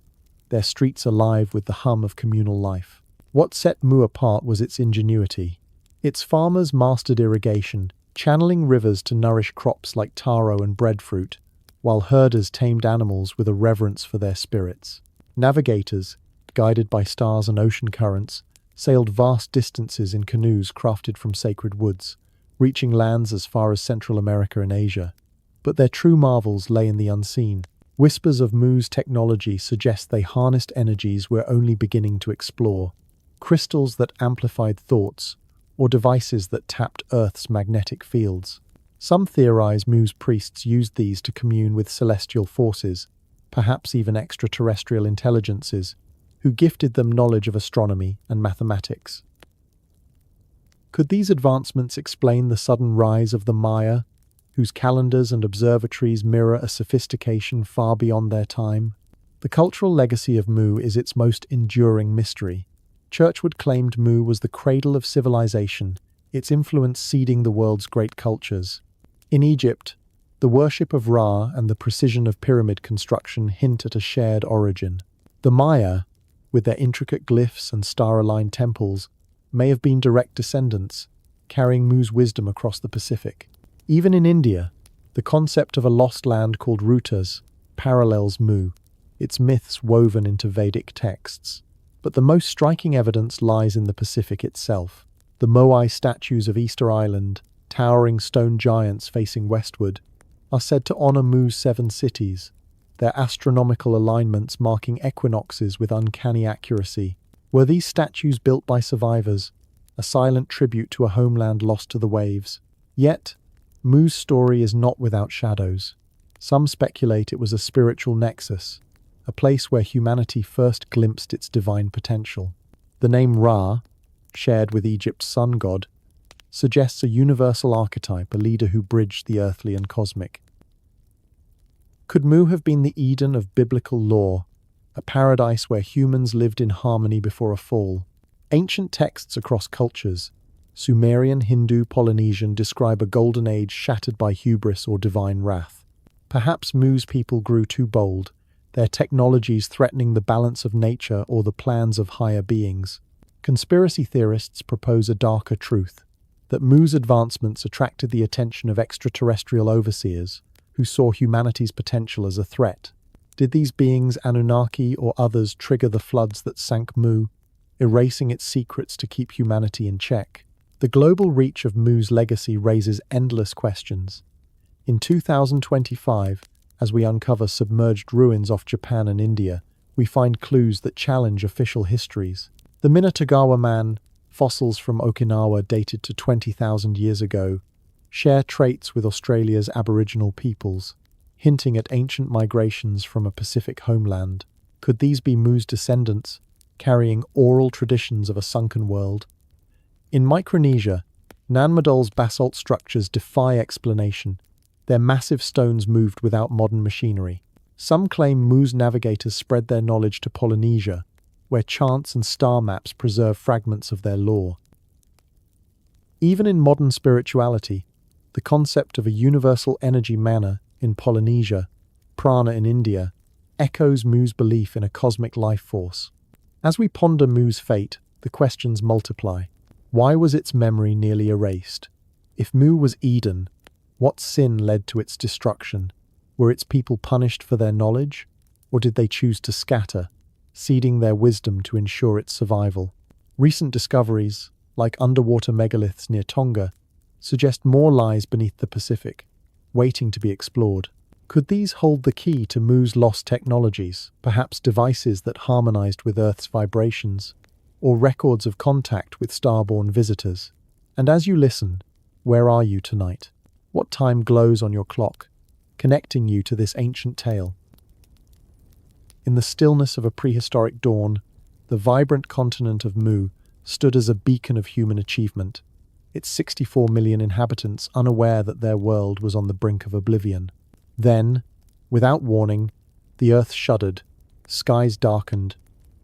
their streets alive with the hum of communal life. What set Mu apart was its ingenuity. Its farmers mastered irrigation, channeling rivers to nourish crops like taro and breadfruit, while herders tamed animals with a reverence for their spirits. Navigators, guided by stars and ocean currents, sailed vast distances in canoes crafted from sacred woods, reaching lands as far as Central America and Asia. But their true marvels lay in the unseen. Whispers of Mu's technology suggest they harnessed energies we're only beginning to explore, crystals that amplified thoughts, or devices that tapped Earth's magnetic fields. Some theorize Mu's priests used these to commune with celestial forces, perhaps even extraterrestrial intelligences, who gifted them knowledge of astronomy and mathematics. Could these advancements explain the sudden rise of the Maya, whose calendars and observatories mirror a sophistication far beyond their time? The cultural legacy of Mu is its most enduring mystery. Churchward claimed Mu was the cradle of civilization, its influence seeding the world's great cultures. In Egypt, the worship of Ra and the precision of pyramid construction hint at a shared origin. The Maya, with their intricate glyphs and star-aligned temples, may have been direct descendants, carrying Mu's wisdom across the Pacific. Even in India, the concept of a lost land called Rutas parallels Mu, its myths woven into Vedic texts. But the most striking evidence lies in the Pacific itself. The Moai statues of Easter Island, towering stone giants facing westward, are said to honor Mu's 7 cities, their astronomical alignments marking equinoxes with uncanny accuracy. Were these statues built by survivors, a silent tribute to a homeland lost to the waves? Yet, Mu's story is not without shadows. Some speculate it was a spiritual nexus, a place where humanity first glimpsed its divine potential. The name Ra, shared with Egypt's sun god, suggests a universal archetype, a leader who bridged the earthly and cosmic. Could Mu have been the Eden of biblical lore, a paradise where humans lived in harmony before a fall? Ancient texts across cultures, Sumerian, Hindu, Polynesian, describe a golden age shattered by hubris or divine wrath. Perhaps Mu's people grew too bold, their technologies threatening the balance of nature or the plans of higher beings. Conspiracy theorists propose a darker truth, that Mu's advancements attracted the attention of extraterrestrial overseers, who saw humanity's potential as a threat. Did these beings, Anunnaki or others, trigger the floods that sank Mu, erasing its secrets to keep humanity in check? The global reach of Mu's legacy raises endless questions. In 2025, as we uncover submerged ruins off Japan and India, we find clues that challenge official histories. The Minatagawa Man, fossils from Okinawa dated to 20,000 years ago, share traits with Australia's Aboriginal peoples, hinting at ancient migrations from a Pacific homeland. Could these be Mu's descendants, carrying oral traditions of a sunken world? In Micronesia, Madol's basalt structures defy explanation. Their massive stones moved without modern machinery. Some claim Mu's navigators spread their knowledge to Polynesia, where charts and star maps preserve fragments of their lore. Even in modern spirituality, the concept of a universal energy mana in Polynesia, Prana in India, echoes Mu's belief in a cosmic life force. As we ponder Mu's fate, the questions multiply. Why was its memory nearly erased? If Mu was Eden, what sin led to its destruction? Were its people punished for their knowledge, or did they choose to scatter, ceding their wisdom to ensure its survival. Recent discoveries, like underwater megaliths near Tonga, suggest more lies beneath the Pacific, waiting to be explored. Could these hold the key to Mu's lost technologies, perhaps devices that harmonized with Earth's vibrations, or records of contact with starborn visitors? And as you listen, where are you tonight? What time glows on your clock, connecting you to this ancient tale? In the stillness of a prehistoric dawn, the vibrant continent of Mu stood as a beacon of human achievement, its 64 million inhabitants unaware that their world was on the brink of oblivion. Then, without warning, the earth shuddered, skies darkened,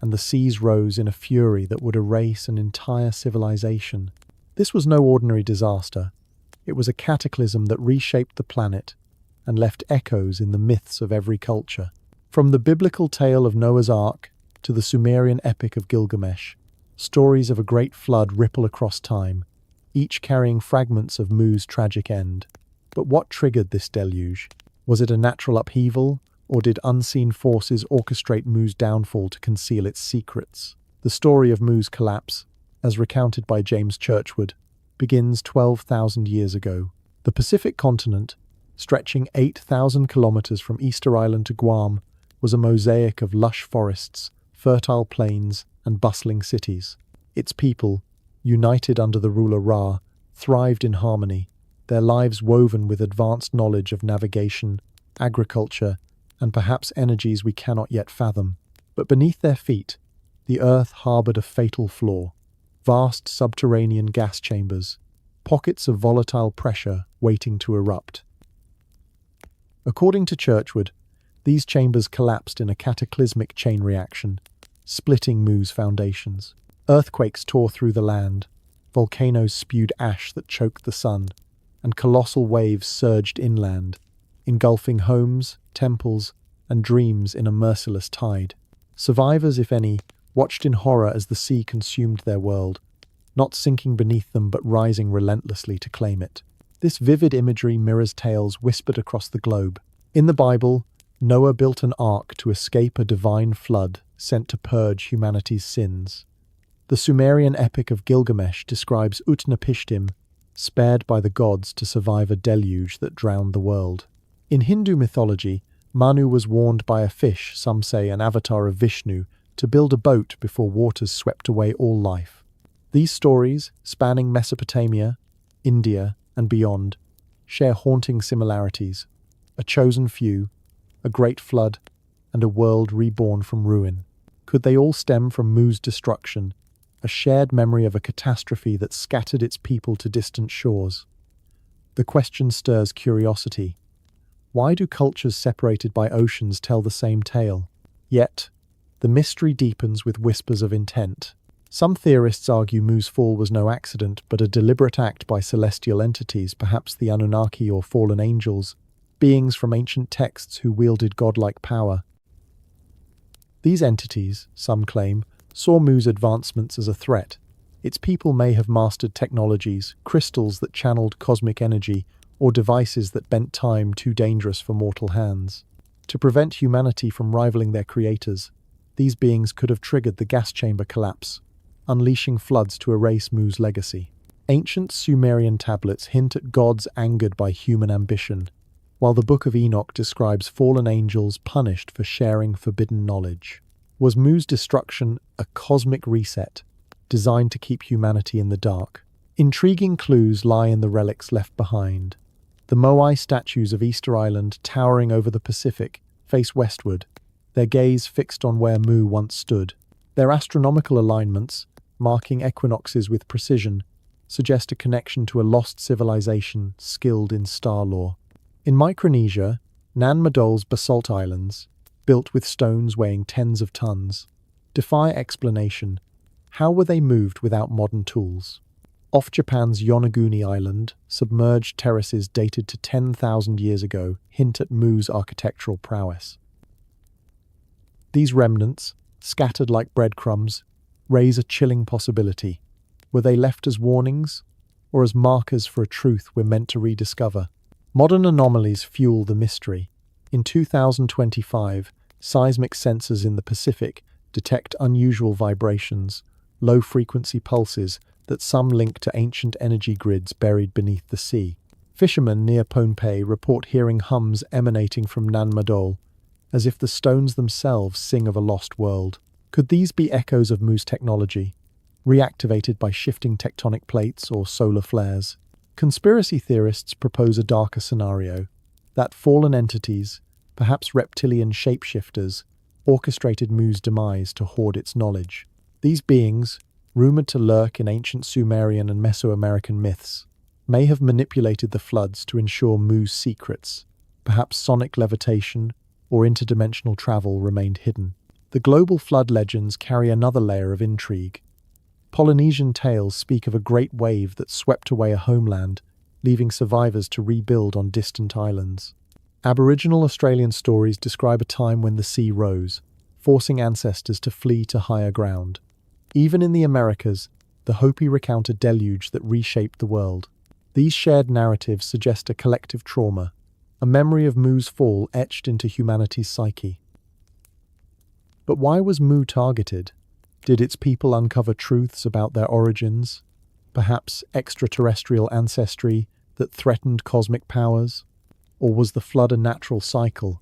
and the seas rose in a fury that would erase an entire civilization. This was no ordinary disaster. It was a cataclysm that reshaped the planet and left echoes in the myths of every culture. From the biblical tale of Noah's Ark to the Sumerian epic of Gilgamesh, stories of a great flood ripple across time, each carrying fragments of Mu's tragic end. But what triggered this deluge? Was it a natural upheaval, or did unseen forces orchestrate Mu's downfall to conceal its secrets? The story of Mu's collapse, as recounted by James Churchward, begins 12,000 years ago. The Pacific continent, stretching 8,000 kilometers from Easter Island to Guam, was a mosaic of lush forests, fertile plains, and bustling cities. Its people, united under the ruler Ra, thrived in harmony, their lives woven with advanced knowledge of navigation, agriculture, and perhaps energies we cannot yet fathom. But beneath their feet, the earth harbored a fatal flaw: vast subterranean gas chambers, pockets of volatile pressure waiting to erupt. According to Churchward, these chambers collapsed in a cataclysmic chain reaction, splitting Mu's foundations. Earthquakes tore through the land, volcanoes spewed ash that choked the sun, and colossal waves surged inland, engulfing homes, temples, and dreams in a merciless tide. Survivors, if any, watched in horror as the sea consumed their world, not sinking beneath them but rising relentlessly to claim it. This vivid imagery mirrors tales whispered across the globe. In the Bible, Noah built an ark to escape a divine flood sent to purge humanity's sins. The Sumerian epic of Gilgamesh describes Utnapishtim, spared by the gods to survive a deluge that drowned the world. In Hindu mythology, Manu was warned by a fish, some say an avatar of Vishnu, to build a boat before waters swept away all life. These stories, spanning Mesopotamia, India, and beyond, share haunting similarities: a chosen few, a great flood, and a world reborn from ruin. Could they all stem from Mu's destruction, a shared memory of a catastrophe that scattered its people to distant shores? The question stirs curiosity. Why do cultures separated by oceans tell the same tale? Yet, the mystery deepens with whispers of intent. Some theorists argue Mu's fall was no accident, but a deliberate act by celestial entities, perhaps the Anunnaki or fallen angels, beings from ancient texts who wielded godlike power. These entities, some claim, saw Mu's advancements as a threat. Its people may have mastered technologies, crystals that channeled cosmic energy, or devices that bent time too dangerous for mortal hands. To prevent humanity from rivaling their creators, these beings could have triggered the gas chamber collapse, unleashing floods to erase Mu's legacy. Ancient Sumerian tablets hint at gods angered by human ambition, while the Book of Enoch describes fallen angels punished for sharing forbidden knowledge. Was Mu's destruction a cosmic reset, designed to keep humanity in the dark? Intriguing clues lie in the relics left behind. The Moai statues of Easter Island, towering over the Pacific, face westward, their gaze fixed on where Mu once stood. Their astronomical alignments, marking equinoxes with precision, suggest a connection to a lost civilization skilled in star lore. In Micronesia, Madol's basalt islands, built with stones weighing tens of tons, defy explanation. How were they moved without modern tools? Off Japan's Yonaguni Island, submerged terraces dated to 10,000 years ago hint at Mu's architectural prowess. These remnants, scattered like breadcrumbs, raise a chilling possibility. Were they left as warnings, or as markers for a truth we're meant to rediscover? Modern anomalies fuel the mystery. In 2025, seismic sensors in the Pacific detect unusual vibrations, low-frequency pulses that some link to ancient energy grids buried beneath the sea. Fishermen near Pohnpei report hearing hums emanating from Madol, as if the stones themselves sing of a lost world. Could these be echoes of Mu's technology, reactivated by shifting tectonic plates or solar flares? Conspiracy theorists propose a darker scenario, that fallen entities, perhaps reptilian shapeshifters, orchestrated Mu's demise to hoard its knowledge. These beings, rumored to lurk in ancient Sumerian and Mesoamerican myths, may have manipulated the floods to ensure Mu's secrets. Perhaps sonic levitation or interdimensional travel remained hidden. The global flood legends carry another layer of intrigue. Polynesian tales speak of a great wave that swept away a homeland, leaving survivors to rebuild on distant islands. Aboriginal Australian stories describe a time when the sea rose, forcing ancestors to flee to higher ground. Even in the Americas, the Hopi recount a deluge that reshaped the world. These shared narratives suggest a collective trauma, a memory of Mu's fall etched into humanity's psyche. But why was Mu targeted? Did its people uncover truths about their origins, perhaps extraterrestrial ancestry that threatened cosmic powers? Or was the flood a natural cycle,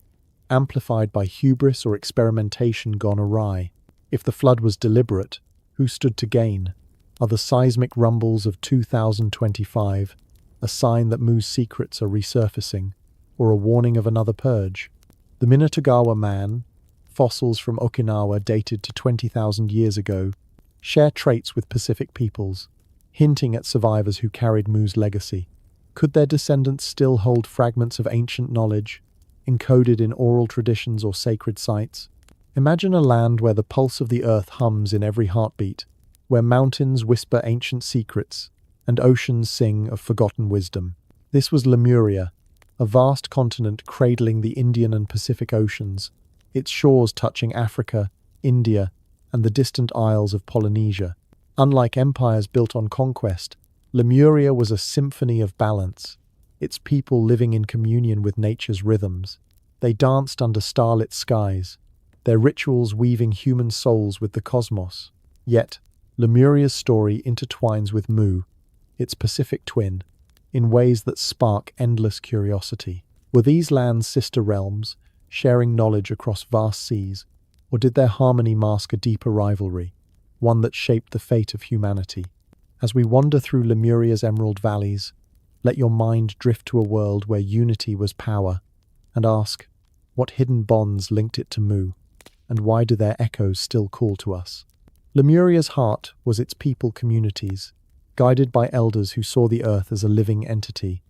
amplified by hubris or experimentation gone awry? If the flood was deliberate, who stood to gain? Are the seismic rumbles of 2025 a sign that Mu's secrets are resurfacing, or a warning of another purge? The Minatagawa Man, fossils from Okinawa dated to 20,000 years ago, share traits with Pacific peoples, hinting at survivors who carried Mu's legacy. Could their descendants still hold fragments of ancient knowledge, encoded in oral traditions or sacred sites? Imagine a land where the pulse of the earth hums in every heartbeat, where mountains whisper ancient secrets, and oceans sing of forgotten wisdom. This was Lemuria, a vast continent cradling the Indian and Pacific Oceans, its shores touching Africa, India, and the distant isles of Polynesia. Unlike empires built on conquest, Lemuria was a symphony of balance, its people living in communion with nature's rhythms. They danced under starlit skies, their rituals weaving human souls with the cosmos. Yet, Lemuria's story intertwines with Mu, its Pacific twin, in ways that spark endless curiosity. Were these lands sister realms, sharing knowledge across vast seas, or did their harmony mask a deeper rivalry, one that shaped the fate of humanity? As we wander through Lemuria's emerald valleys, let your mind drift to a world where unity was power, and ask, what hidden bonds linked it to Mu, and why do their echoes still call to us? Lemuria's heart was its people communities, guided by elders who saw the earth as a living entity.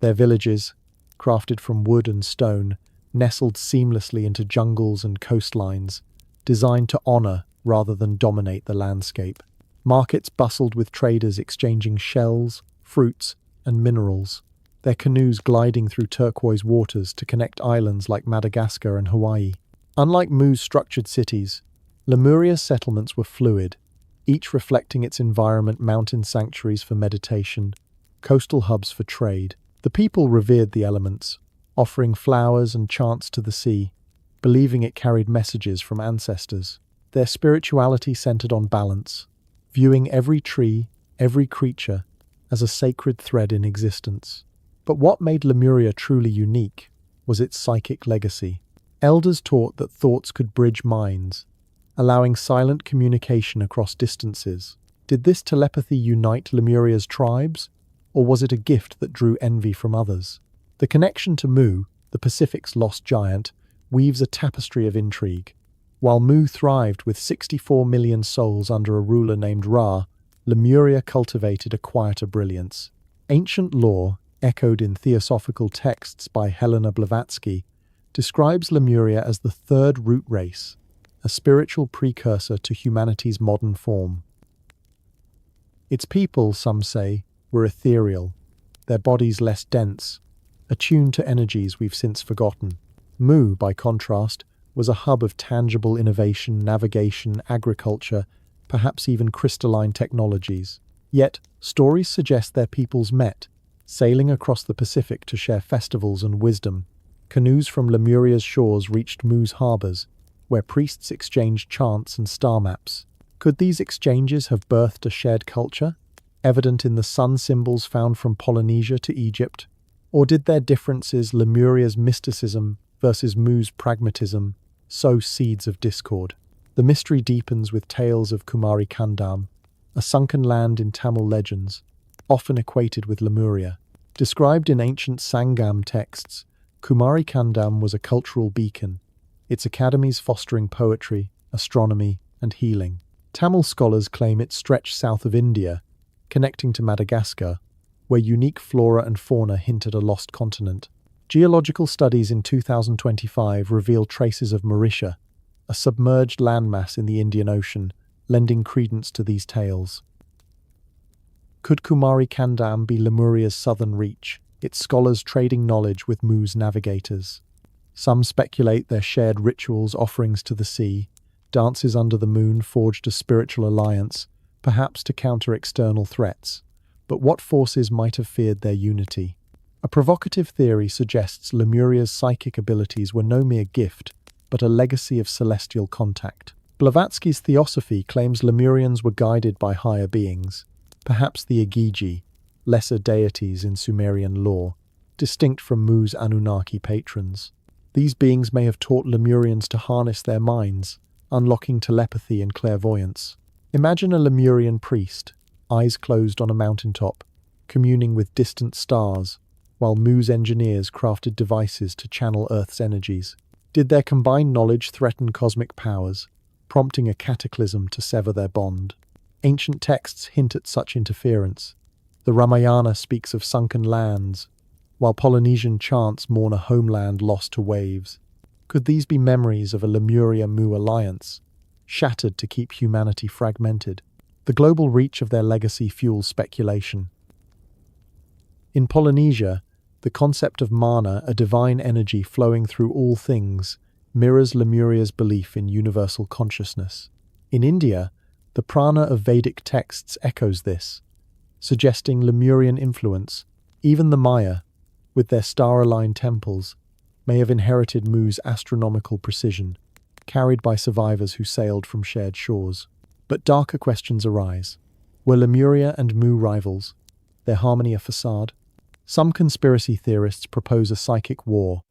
Their villages, crafted from wood and stone, nestled seamlessly into jungles and coastlines, designed to honor rather than dominate the landscape. Markets bustled with traders exchanging shells, fruits, and minerals, their canoes gliding through turquoise waters to connect islands like Madagascar and Hawaii. Unlike Mu's structured cities, Lemuria's settlements were fluid, each reflecting its environment: mountain sanctuaries for meditation, coastal hubs for trade. The people revered the elements, offering flowers and chants to the sea, believing it carried messages from ancestors. Their spirituality centered on balance, viewing every tree, every creature, as a sacred thread in existence. But what made Lemuria truly unique was its psychic legacy. Elders taught that thoughts could bridge minds, allowing silent communication across distances. Did this telepathy unite Lemuria's tribes, or was it a gift that drew envy from others? The connection to Mu, the Pacific's lost giant, weaves a tapestry of intrigue. While Mu thrived with 64 million souls under a ruler named Ra, Lemuria cultivated a quieter brilliance. Ancient lore, echoed in theosophical texts by Helena Blavatsky, describes Lemuria as the third root race, a spiritual precursor to humanity's modern form. Its people, some say, were ethereal, their bodies less dense, attuned to energies we've since forgotten. Mu, by contrast, was a hub of tangible innovation, navigation, agriculture, perhaps even crystalline technologies. Yet, stories suggest their peoples met, sailing across the Pacific to share festivals and wisdom. Canoes from Lemuria's shores reached Mu's harbors, where priests exchanged chants and star maps. Could these exchanges have birthed a shared culture, evident in the sun symbols found from Polynesia to Egypt? Or did their differences, Lemuria's mysticism versus Mu's pragmatism, sow seeds of discord? The mystery deepens with tales of Kumari Kandam, a sunken land in Tamil legends, often equated with Lemuria. Described in ancient Sangam texts, Kumari Kandam was a cultural beacon, its academies fostering poetry, astronomy, and healing. Tamil scholars claim it stretched south of India, connecting to Madagascar, where unique flora and fauna hint at a lost continent. Geological studies in 2025 reveal traces of Mauritius, a submerged landmass in the Indian Ocean, lending credence to these tales. Could Kumari Kandam be Lemuria's southern reach, its scholars trading knowledge with Mu's navigators? Some speculate their shared rituals, offerings to the sea, dances under the moon forged a spiritual alliance, perhaps to counter external threats. But what forces might have feared their unity? A provocative theory suggests Lemuria's psychic abilities were no mere gift, but a legacy of celestial contact. Blavatsky's Theosophy claims Lemurians were guided by higher beings, perhaps the Agigi, lesser deities in Sumerian lore, distinct from Mu's Anunnaki patrons. These beings may have taught Lemurians to harness their minds, unlocking telepathy and clairvoyance. Imagine a Lemurian priest, eyes closed on a mountaintop, communing with distant stars, while Mu's engineers crafted devices to channel Earth's energies. Did their combined knowledge threaten cosmic powers, prompting a cataclysm to sever their bond? Ancient texts hint at such interference. The Ramayana speaks of sunken lands, while Polynesian chants mourn a homeland lost to waves. Could these be memories of a Lemuria-Mu alliance, shattered to keep humanity fragmented? The global reach of their legacy fuels speculation. In Polynesia, the concept of mana, a divine energy flowing through all things, mirrors Lemuria's belief in universal consciousness. In India, the Prana of Vedic texts echoes this, suggesting Lemurian influence. Even the Maya, with their star-aligned temples, may have inherited Mu's astronomical precision, carried by survivors who sailed from shared shores. But darker questions arise. Were Lemuria and Mu rivals, their harmony a facade? Some conspiracy theorists propose a psychic war,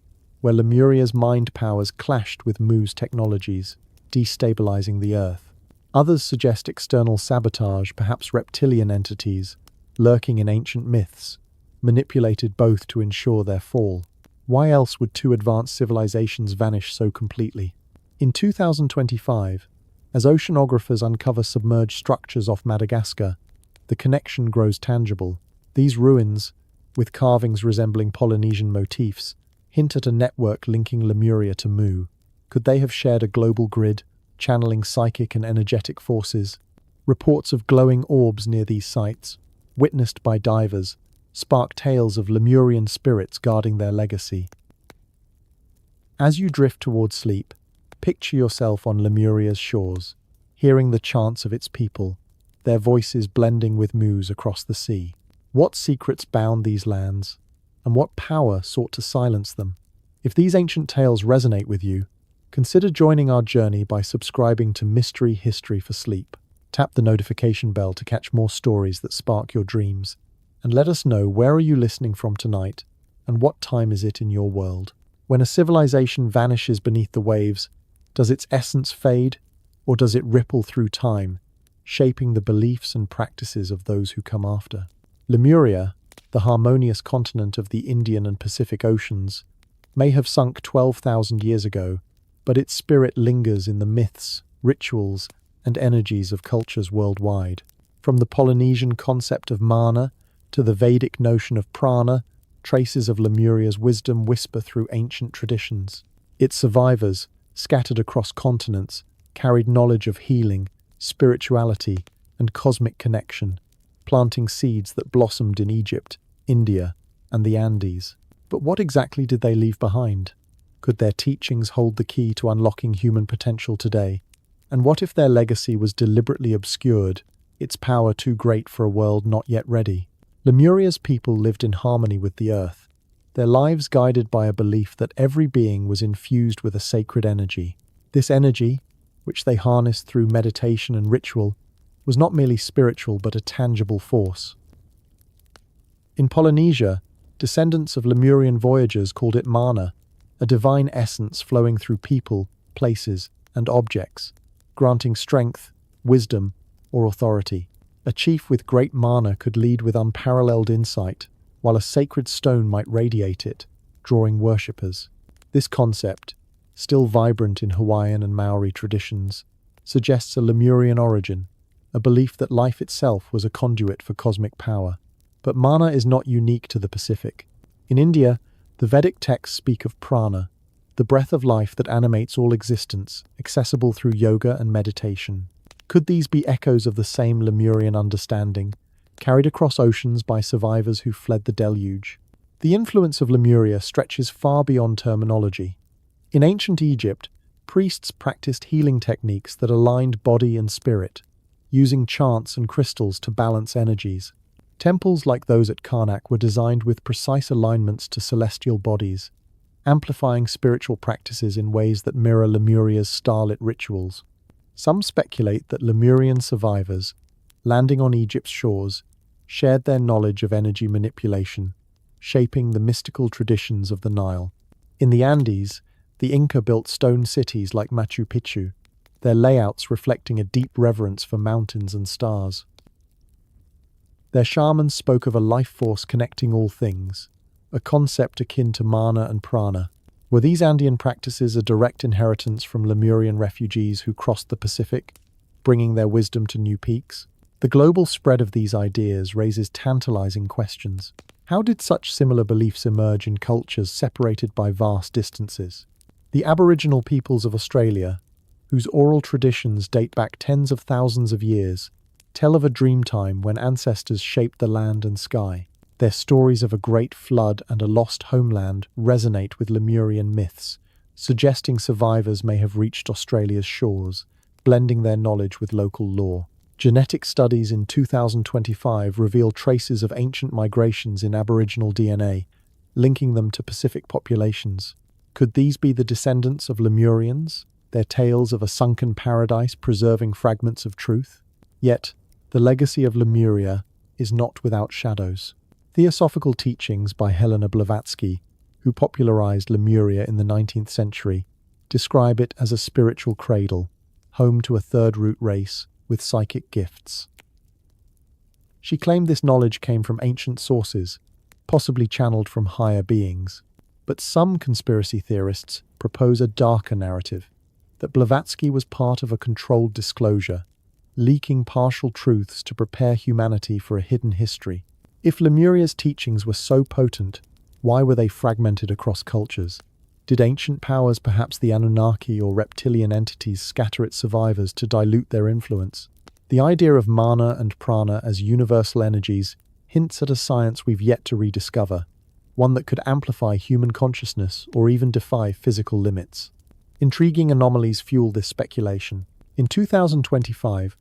where Lemuria's mind powers clashed with Mu's technologies, destabilizing the Earth. Others suggest external sabotage, perhaps reptilian entities, lurking in ancient myths, manipulated both to ensure their fall. Why else would two advanced civilizations vanish so completely? In 2025, as oceanographers uncover submerged structures off Madagascar, the connection grows tangible. These ruins, with carvings resembling Polynesian motifs, hint at a network linking Lemuria to Mu. Could they have shared a global grid, channeling psychic and energetic forces? Reports of glowing orbs near these sites, witnessed by divers, spark tales of Lemurian spirits guarding their legacy. As you drift towards sleep, picture yourself on Lemuria's shores, hearing the chants of its people, their voices blending with Mu's across the sea. What secrets bound these lands, and what power sought to silence them? If these ancient tales resonate with you, consider joining our journey by subscribing to Mystery History for Sleep. Tap the notification bell to catch more stories that spark your dreams, and let us know, where are you listening from tonight, and what time is it in your world? When a civilization vanishes beneath the waves, does its essence fade, or does it ripple through time, shaping the beliefs and practices of those who come after? Lemuria, the harmonious continent of the Indian and Pacific Oceans, may have sunk 12,000 years ago, but its spirit lingers in the myths, rituals, and energies of cultures worldwide. From the Polynesian concept of mana to the Vedic notion of prana, traces of Lemuria's wisdom whisper through ancient traditions. Its survivors, scattered across continents, carried knowledge of healing, spirituality, and cosmic connection, planting seeds that blossomed in Egypt, India, and the Andes. But what exactly did they leave behind? Could their teachings hold the key to unlocking human potential today? And what if their legacy was deliberately obscured, its power too great for a world not yet ready? Lemuria's people lived in harmony with the earth, their lives guided by a belief that every being was infused with a sacred energy. This energy, which they harnessed through meditation and ritual, was not merely spiritual but a tangible force. In Polynesia, descendants of Lemurian voyagers called it mana, a divine essence flowing through people, places, and objects, granting strength, wisdom, or authority. A chief with great mana could lead with unparalleled insight, while a sacred stone might radiate it, drawing worshippers. This concept, still vibrant in Hawaiian and Maori traditions, suggests a Lemurian origin, a belief that life itself was a conduit for cosmic power. But mana is not unique to the Pacific. In India, the Vedic texts speak of prana, the breath of life that animates all existence, accessible through yoga and meditation. Could these be echoes of the same Lemurian understanding, carried across oceans by survivors who fled the deluge? The influence of Lemuria stretches far beyond terminology. In ancient Egypt, priests practiced healing techniques that aligned body and spirit, using chants and crystals to balance energies. Temples like those at Karnak were designed with precise alignments to celestial bodies, amplifying spiritual practices in ways that mirror Lemuria's starlit rituals. Some speculate that Lemurian survivors, landing on Egypt's shores, shared their knowledge of energy manipulation, shaping the mystical traditions of the Nile. In the Andes, the Inca built stone cities like Machu Picchu, their layouts reflecting a deep reverence for mountains and stars. Their shamans spoke of a life force connecting all things, a concept akin to mana and prana. Were these Andean practices a direct inheritance from Lemurian refugees who crossed the Pacific, bringing their wisdom to new peaks? The global spread of these ideas raises tantalizing questions. How did such similar beliefs emerge in cultures separated by vast distances? The Aboriginal peoples of Australia, whose oral traditions date back tens of thousands of years, tell of a dreamtime when ancestors shaped the land and sky. Their stories of a great flood and a lost homeland resonate with Lemurian myths, suggesting survivors may have reached Australia's shores, blending their knowledge with local lore. Genetic studies in 2025 reveal traces of ancient migrations in Aboriginal DNA, linking them to Pacific populations. Could these be the descendants of Lemurians, their tales of a sunken paradise preserving fragments of truth? Yet, the legacy of Lemuria is not without shadows. Theosophical teachings by Helena Blavatsky, who popularized Lemuria in the 19th century, describe it as a spiritual cradle, home to a third-root race with psychic gifts. She claimed this knowledge came from ancient sources, possibly channeled from higher beings. But some conspiracy theorists propose a darker narrative, that Blavatsky was part of a controlled disclosure, leaking partial truths to prepare humanity for a hidden history. If Lemuria's teachings were so potent, why were they fragmented across cultures? Did ancient powers, perhaps the Anunnaki or reptilian entities, scatter its survivors to dilute their influence? The idea of mana and prana as universal energies hints at a science we've yet to rediscover, one that could amplify human consciousness or even defy physical limits. Intriguing anomalies fuel this speculation. In 2025,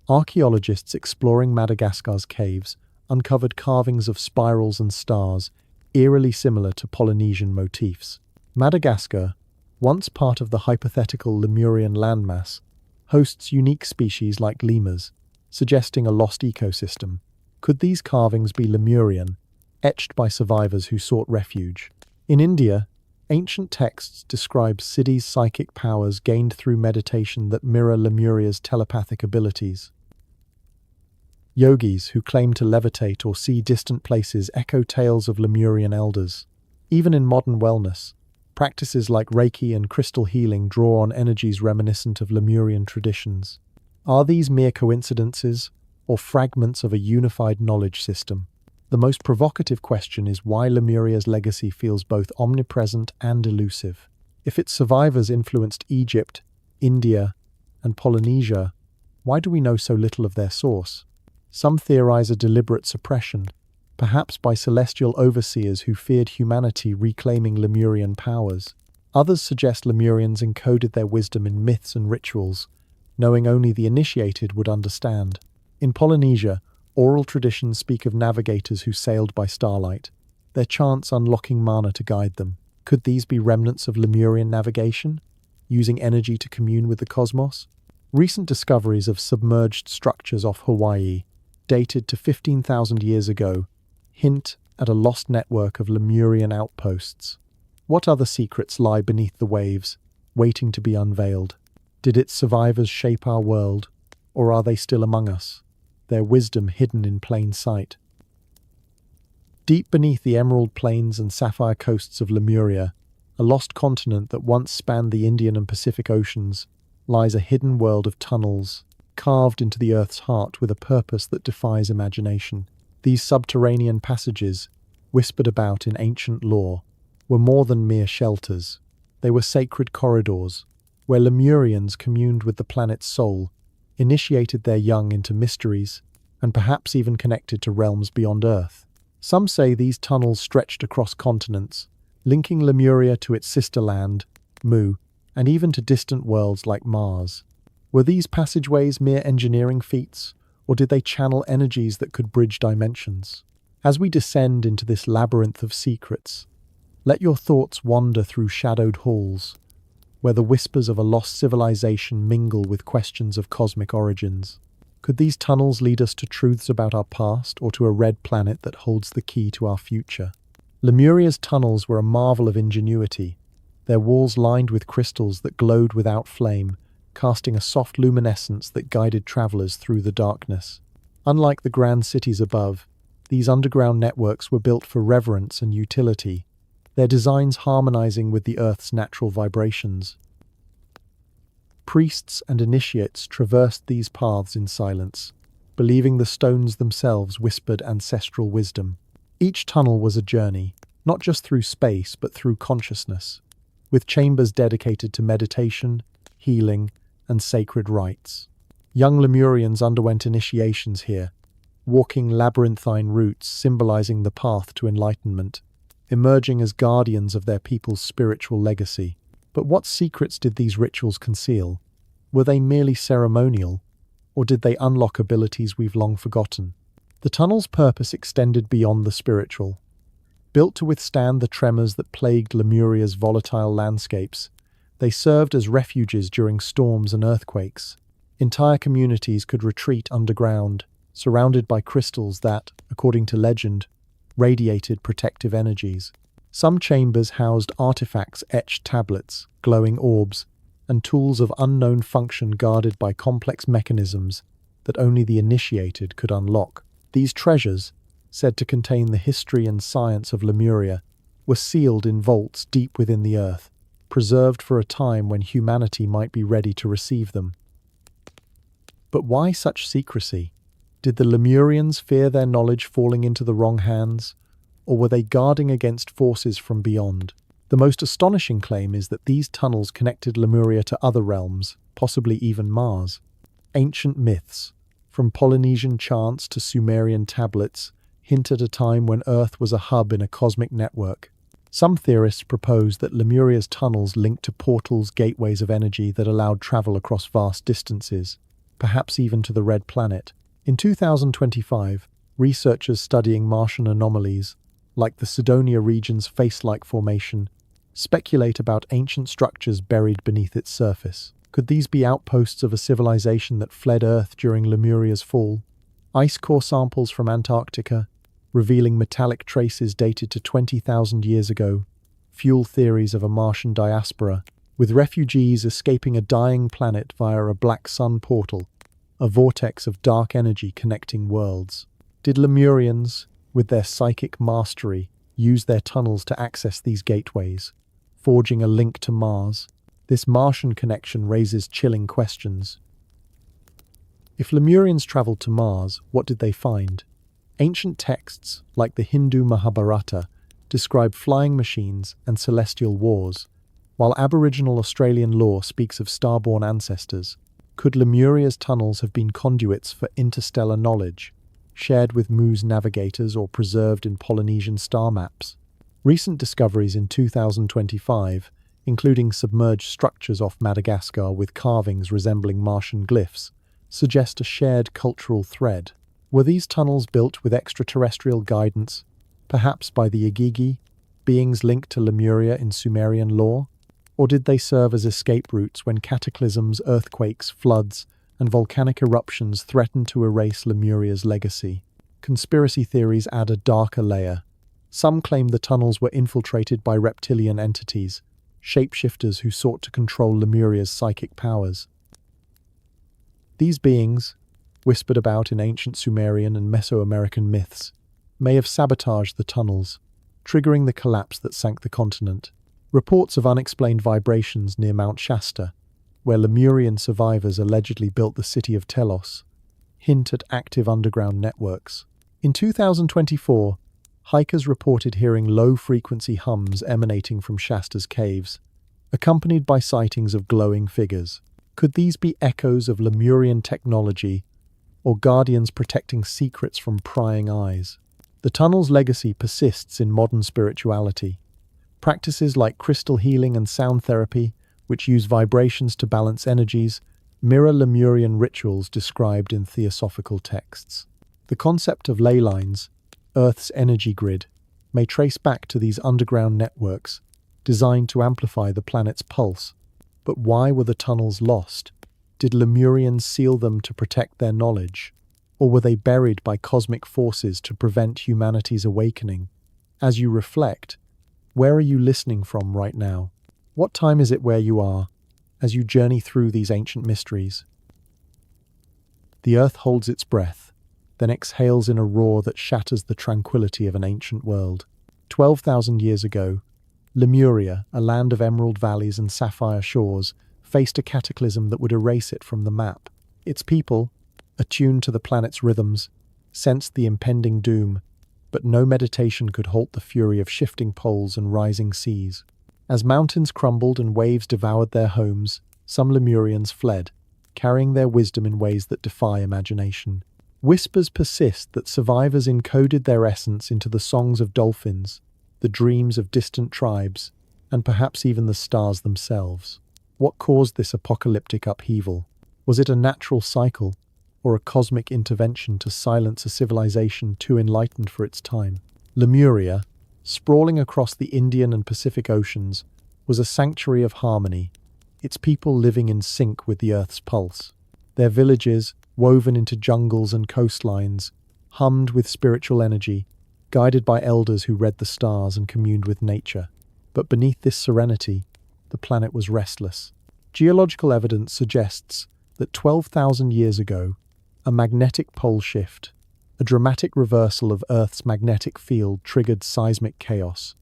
archaeologists exploring Madagascar's caves uncovered carvings of spirals and stars, eerily similar to Polynesian motifs. Madagascar, once part of the hypothetical Lemurian landmass, hosts unique species like lemurs, suggesting a lost ecosystem. Could these carvings be Lemurian, etched by survivors who sought refuge? In India, ancient texts describe Siddhi's psychic powers gained through meditation that mirror Lemuria's telepathic abilities. Yogis who claim to levitate or see distant places echo tales of Lemurian elders. Even in modern wellness, practices like Reiki and crystal healing draw on energies reminiscent of Lemurian traditions. Are these mere coincidences or fragments of a unified knowledge system? The most provocative question is why Lemuria's legacy feels both omnipresent and elusive. If its survivors influenced Egypt, India, and Polynesia, why do we know so little of their source? Some theorize a deliberate suppression, perhaps by celestial overseers who feared humanity reclaiming Lemurian powers. Others suggest Lemurians encoded their wisdom in myths and rituals, knowing only the initiated would understand. In Polynesia, oral traditions speak of navigators who sailed by starlight, their chants unlocking mana to guide them. Could these be remnants of Lemurian navigation? using energy to commune with the cosmos? Recent discoveries of submerged structures off Hawaii, dated to 15,000 years ago, hint at a lost network of Lemurian outposts. What other secrets lie beneath the waves, waiting to be unveiled? Did its survivors shape our world, or are they still among us, their wisdom hidden in plain sight? Deep beneath the emerald plains and sapphire coasts of Lemuria, a lost continent that once spanned the Indian and Pacific Oceans, lies a hidden world of tunnels, carved into the Earth's heart with a purpose that defies imagination. These subterranean passages, whispered about in ancient lore, were more than mere shelters. They were sacred corridors, where Lemurians communed with the planet's soul, initiated their young into mysteries, and perhaps even connected to realms beyond Earth. Some say these tunnels stretched across continents, linking Lemuria to its sister land, Mu, and even to distant worlds like Mars. Were these passageways mere engineering feats, or did they channel energies that could bridge dimensions? As we descend into this labyrinth of secrets, let your thoughts wander through shadowed halls, where the whispers of a lost civilization mingle with questions of cosmic origins. Could these tunnels lead us to truths about our past, or to a red planet that holds the key to our future? Lemuria's tunnels were a marvel of ingenuity, their walls lined with crystals that glowed without flame, casting a soft luminescence that guided travelers through the darkness. Unlike the grand cities above, these underground networks were built for reverence and utility, their designs harmonizing with the Earth's natural vibrations. Priests and initiates traversed these paths in silence, believing the stones themselves whispered ancestral wisdom. Each tunnel was a journey, not just through space but through consciousness, with chambers dedicated to meditation, healing, and sacred rites. Young Lemurians underwent initiations here, walking labyrinthine routes symbolizing the path to enlightenment, emerging as guardians of their people's spiritual legacy. But what secrets did these rituals conceal? Were they merely ceremonial, or did they unlock abilities we've long forgotten? The tunnel's purpose extended beyond the spiritual. Built to withstand the tremors that plagued Lemuria's volatile landscapes, they served as refuges during storms and earthquakes. Entire communities could retreat underground, surrounded by crystals that, according to legend, radiated protective energies. Some chambers housed artifacts, etched tablets, glowing orbs, and tools of unknown function guarded by complex mechanisms that only the initiated could unlock. These treasures, said to contain the history and science of Lemuria, were sealed in vaults deep within the earth, preserved for a time when humanity might be ready to receive them. But why such secrecy? Did the Lemurians fear their knowledge falling into the wrong hands, or were they guarding against forces from beyond? The most astonishing claim is that these tunnels connected Lemuria to other realms, possibly even Mars. Ancient myths, from Polynesian chants to Sumerian tablets, hint at a time when Earth was a hub in a cosmic network. Some theorists propose that Lemuria's tunnels linked to portals, gateways of energy that allowed travel across vast distances, perhaps even to the Red Planet. In 2025, researchers studying Martian anomalies, like the Cydonia region's face-like formation, speculate about ancient structures buried beneath its surface. Could these be outposts of a civilization that fled Earth during Lemuria's fall? Ice core samples from Antarctica, revealing metallic traces dated to 20,000 years ago, fuel theories of a Martian diaspora, with refugees escaping a dying planet via a black sun portal, a vortex of dark energy connecting worlds. Did Lemurians, with their psychic mastery, use their tunnels to access these gateways, forging a link to Mars? This Martian connection raises chilling questions. If Lemurians traveled to Mars, what did they find? Ancient texts, like the Hindu Mahabharata, describe flying machines and celestial wars, while Aboriginal Australian lore speaks of starborn ancestors. Could Lemuria's tunnels have been conduits for interstellar knowledge, shared with Mu's navigators or preserved in Polynesian star maps? Recent discoveries in 2025, including submerged structures off Madagascar with carvings resembling Martian glyphs, suggest a shared cultural thread. Were these tunnels built with extraterrestrial guidance, perhaps by the Igigi, beings linked to Lemuria in Sumerian lore? Or did they serve as escape routes when cataclysms, earthquakes, floods, and volcanic eruptions threatened to erase Lemuria's legacy? Conspiracy theories add a darker layer. Some claim the tunnels were infiltrated by reptilian entities, shapeshifters who sought to control Lemuria's psychic powers. These beings, whispered about in ancient Sumerian and Mesoamerican myths, may have sabotaged the tunnels, triggering the collapse that sank the continent. Reports of unexplained vibrations near Mount Shasta, where Lemurian survivors allegedly built the city of Telos, hint at active underground networks. In 2024, hikers reported hearing low-frequency hums emanating from Shasta's caves, accompanied by sightings of glowing figures. Could these be echoes of Lemurian technology, or guardians protecting secrets from prying eyes? The tunnel's legacy persists in modern spirituality. Practices like crystal healing and sound therapy, which use vibrations to balance energies, mirror Lemurian rituals described in theosophical texts. The concept of ley lines, Earth's energy grid, may trace back to these underground networks, designed to amplify the planet's pulse. But why were the tunnels lost? Did Lemurians seal them to protect their knowledge? Or were they buried by cosmic forces to prevent humanity's awakening? As you reflect, where are you listening from right now? What time is it where you are, as you journey through these ancient mysteries? The earth holds its breath, then exhales in a roar that shatters the tranquility of an ancient world. 12,000 years ago, Lemuria, a land of emerald valleys and sapphire shores, faced a cataclysm that would erase it from the map. Its people, attuned to the planet's rhythms, sensed the impending doom, but no meditation could halt the fury of shifting poles and rising seas. As mountains crumbled and waves devoured their homes, some Lemurians fled, carrying their wisdom in ways that defy imagination. Whispers persist that survivors encoded their essence into the songs of dolphins, the dreams of distant tribes, and perhaps even the stars themselves. What caused this apocalyptic upheaval? Was it a natural cycle, or a cosmic intervention to silence a civilization too enlightened for its time? Lemuria, sprawling across the Indian and Pacific Oceans, was a sanctuary of harmony, its people living in sync with the Earth's pulse. Their villages, woven into jungles and coastlines, hummed with spiritual energy, guided by elders who read the stars and communed with nature. But beneath this serenity, the planet was restless. Geological evidence suggests that 12,000 years ago, a magnetic pole shift, a dramatic reversal of Earth's magnetic field, triggered seismic chaos.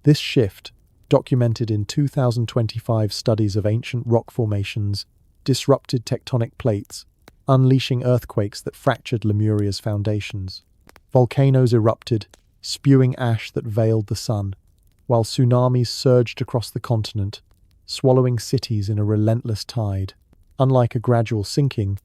This shift, documented in 2025 studies of ancient rock formations, disrupted tectonic plates, unleashing earthquakes that fractured Lemuria's foundations. Volcanoes erupted, spewing ash that veiled the sun, while tsunamis surged across the continent, swallowing cities in a relentless tide. Unlike a gradual sinking,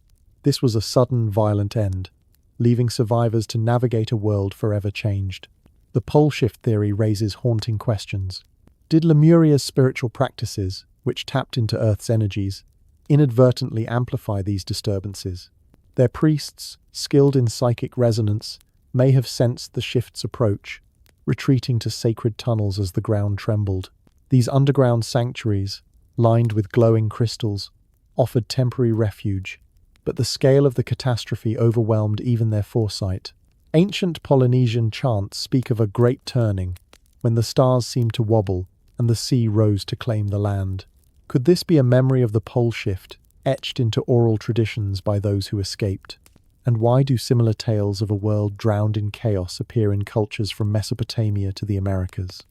this was a sudden, violent end, leaving survivors to navigate a world forever changed. The pole shift theory raises haunting questions. Did Lemuria's spiritual practices, which tapped into Earth's energies, inadvertently amplify these disturbances? Their priests, skilled in psychic resonance, may have sensed the shift's approach, retreating to sacred tunnels as the ground trembled. These underground sanctuaries, lined with glowing crystals, offered temporary refuge, but the scale of the catastrophe overwhelmed even their foresight. Ancient Polynesian chants speak of a great turning, when the stars seemed to wobble and the sea rose to claim the land. Could this be a memory of the pole shift, etched into oral traditions by those who escaped? And why do similar tales of a world drowned in chaos appear in cultures from Mesopotamia to the Americas?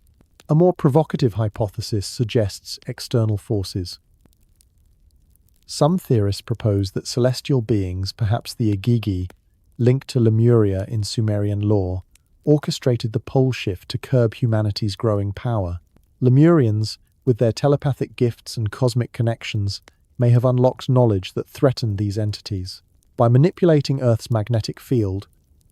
A more provocative hypothesis suggests external forces. Some theorists propose that celestial beings, perhaps the Igigi, linked to Lemuria in Sumerian lore, orchestrated the pole shift to curb humanity's growing power. Lemurians, with their telepathic gifts and cosmic connections, may have unlocked knowledge that threatened these entities. By manipulating Earth's magnetic field,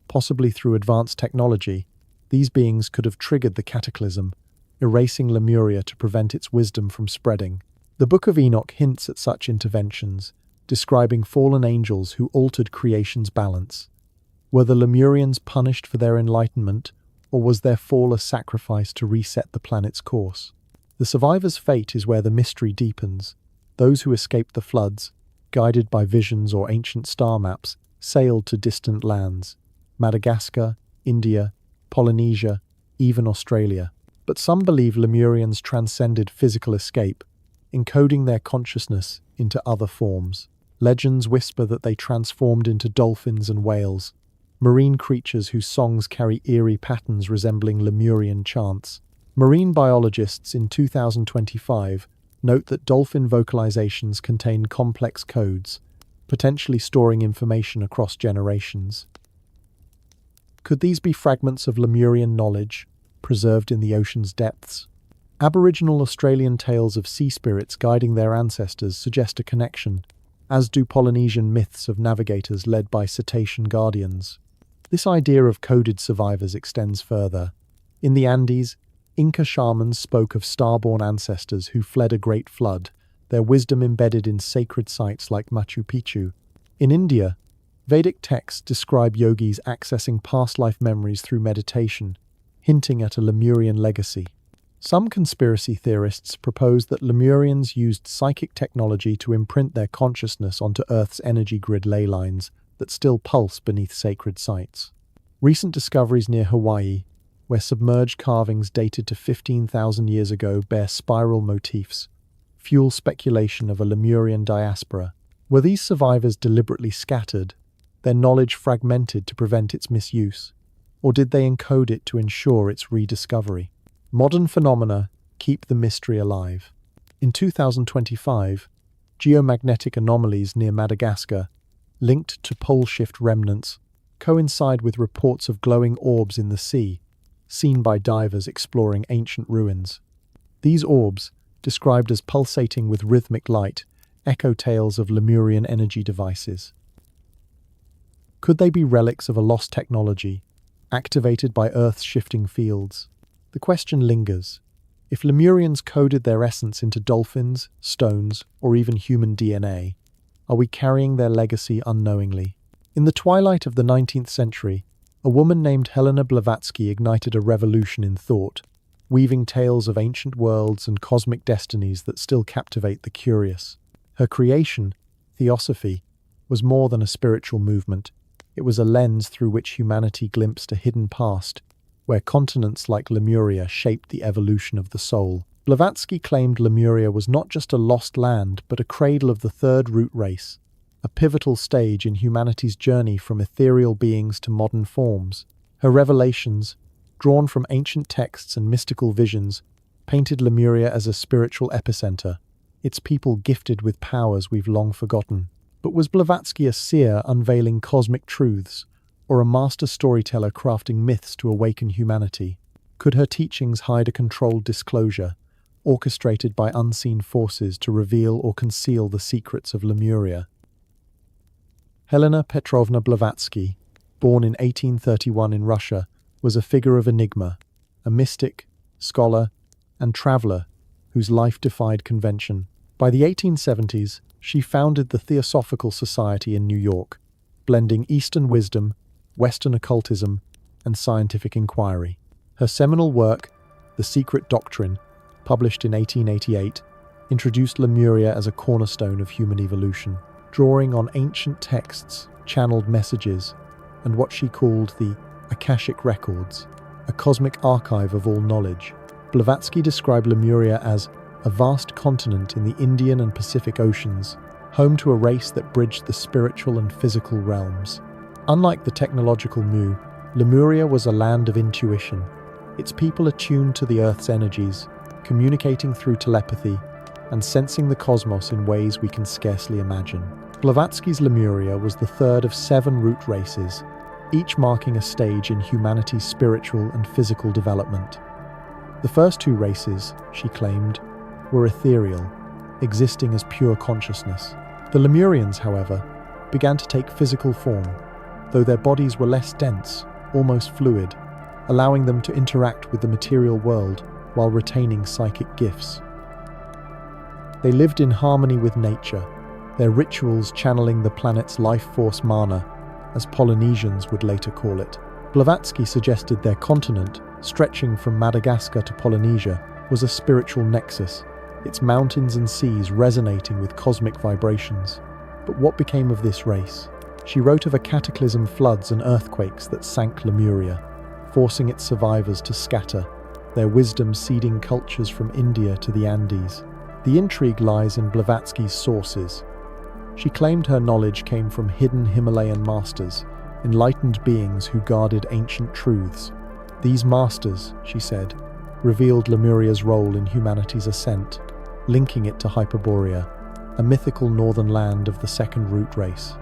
possibly through advanced technology, these beings could have triggered the cataclysm, erasing Lemuria to prevent its wisdom from spreading. The Book of Enoch hints at such interventions, describing fallen angels who altered creation's balance. Were the Lemurians punished for their enlightenment, or was their fall a sacrifice to reset the planet's course? The survivors' fate is where the mystery deepens. Those who escaped the floods, guided by visions or ancient star maps, sailed to distant lands: Madagascar, India, Polynesia, even Australia. But some believe Lemurians transcended physical escape, encoding their consciousness into other forms. Legends whisper that they transformed into dolphins and whales, marine creatures whose songs carry eerie patterns resembling Lemurian chants. Marine biologists in 2025 note that dolphin vocalizations contain complex codes, potentially storing information across generations. Could these be fragments of Lemurian knowledge, preserved in the ocean's depths? Aboriginal Australian tales of sea spirits guiding their ancestors suggest a connection, as do Polynesian myths of navigators led by cetacean guardians. This idea of coded survivors extends further. In the Andes, Inca shamans spoke of starborn ancestors who fled a great flood, their wisdom embedded in sacred sites like Machu Picchu. In India, Vedic texts describe yogis accessing past life memories through meditation, hinting at a Lemurian legacy. Some conspiracy theorists propose that Lemurians used psychic technology to imprint their consciousness onto Earth's energy grid ley lines that still pulse beneath sacred sites. Recent discoveries near Hawaii, where submerged carvings dated to 15,000 years ago bear spiral motifs, fuel speculation of a Lemurian diaspora. Were these survivors deliberately scattered, their knowledge fragmented to prevent its misuse, or did they encode it to ensure its rediscovery? Modern phenomena keep the mystery alive. In 2025, geomagnetic anomalies near Madagascar, linked to pole shift remnants, coincide with reports of glowing orbs in the sea, seen by divers exploring ancient ruins. These orbs, described as pulsating with rhythmic light, echo tales of Lemurian energy devices. Could they be relics of a lost technology, activated by Earth's shifting fields? The question lingers. If Lemurians coded their essence into dolphins, stones, or even human DNA, are we carrying their legacy unknowingly? In the twilight of the 19th century, a woman named Helena Blavatsky ignited a revolution in thought, weaving tales of ancient worlds and cosmic destinies that still captivate the curious. Her creation, Theosophy, was more than a spiritual movement. It was a lens through which humanity glimpsed a hidden past, where continents like Lemuria shaped the evolution of the soul. Blavatsky claimed Lemuria was not just a lost land, but a cradle of the third root race, a pivotal stage in humanity's journey from ethereal beings to modern forms. Her revelations, drawn from ancient texts and mystical visions, painted Lemuria as a spiritual epicenter, its people gifted with powers we've long forgotten. But was Blavatsky a seer unveiling cosmic truths, or a master storyteller crafting myths to awaken humanity? Could her teachings hide a controlled disclosure, orchestrated by unseen forces to reveal or conceal the secrets of Lemuria? Helena Petrovna Blavatsky, born in 1831 in Russia, was a figure of enigma, a mystic, scholar, and traveler whose life defied convention. By the 1870s, she founded the Theosophical Society in New York, blending Eastern wisdom, Western occultism, and scientific inquiry. Her seminal work, The Secret Doctrine, published in 1888, introduced Lemuria as a cornerstone of human evolution. Drawing on ancient texts, channeled messages, and what she called the Akashic Records, a cosmic archive of all knowledge, Blavatsky described Lemuria as a vast continent in the Indian and Pacific Oceans, home to a race that bridged the spiritual and physical realms. Unlike the technological Mu, Lemuria was a land of intuition, its people attuned to the Earth's energies, communicating through telepathy, and sensing the cosmos in ways we can scarcely imagine. Blavatsky's Lemuria was the third of 7 root races, each marking a stage in humanity's spiritual and physical development. The first 2 races, she claimed, were ethereal, existing as pure consciousness. The Lemurians, however, began to take physical form, though their bodies were less dense, almost fluid, allowing them to interact with the material world while retaining psychic gifts. They lived in harmony with nature, their rituals channeling the planet's life force mana, as Polynesians would later call it. Blavatsky suggested their continent, stretching from Madagascar to Polynesia, was a spiritual nexus, its mountains and seas resonating with cosmic vibrations. But what became of this race? She wrote of a cataclysm, floods and earthquakes that sank Lemuria, forcing its survivors to scatter, their wisdom seeding cultures from India to the Andes. The intrigue lies in Blavatsky's sources. She claimed her knowledge came from hidden Himalayan masters, enlightened beings who guarded ancient truths. These masters, she said, revealed Lemuria's role in humanity's ascent, linking it to Hyperborea, a mythical northern land of the second root race.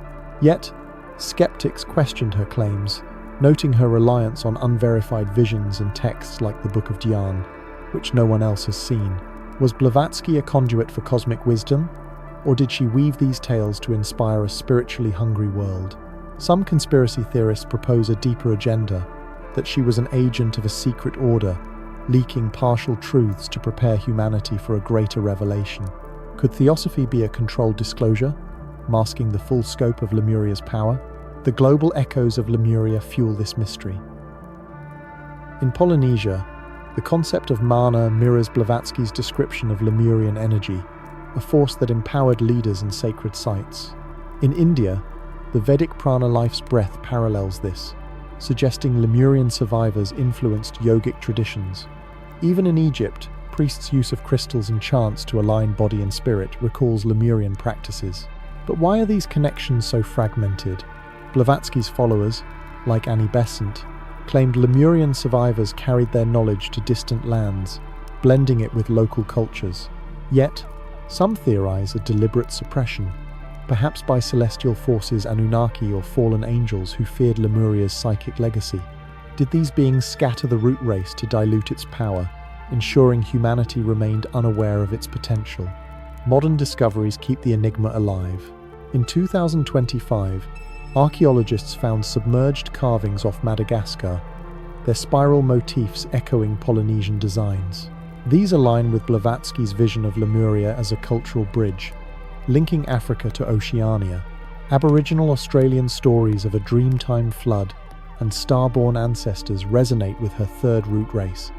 Yet, skeptics questioned her claims, noting her reliance on unverified visions and texts like the Book of Dhyan, which no one else has seen. Was Blavatsky a conduit for cosmic wisdom, or did she weave these tales to inspire a spiritually hungry world? Some conspiracy theorists propose a deeper agenda, that she was an agent of a secret order, leaking partial truths to prepare humanity for a greater revelation. Could Theosophy be a controlled disclosure, masking the full scope of Lemuria's power? The global echoes of Lemuria fuel this mystery. In Polynesia, the concept of mana mirrors Blavatsky's description of Lemurian energy, a force that empowered leaders in sacred sites. In India, the Vedic Prana life's breath parallels this, suggesting Lemurian survivors influenced yogic traditions. Even in Egypt, priests' use of crystals and chants to align body and spirit recalls Lemurian practices. But why are these connections so fragmented? Blavatsky's followers, like Annie Besant, claimed Lemurian survivors carried their knowledge to distant lands, blending it with local cultures. Yet, some theorize a deliberate suppression, perhaps by celestial forces, Anunnaki or fallen angels who feared Lemuria's psychic legacy. Did these beings scatter the root race to dilute its power, ensuring humanity remained unaware of its potential? Modern discoveries keep the enigma alive. In 2025, archaeologists found submerged carvings off Madagascar, their spiral motifs echoing Polynesian designs. These align with Blavatsky's vision of Lemuria as a cultural bridge, linking Africa to Oceania. Aboriginal Australian stories of a dreamtime flood and starborn ancestors resonate with her third root race,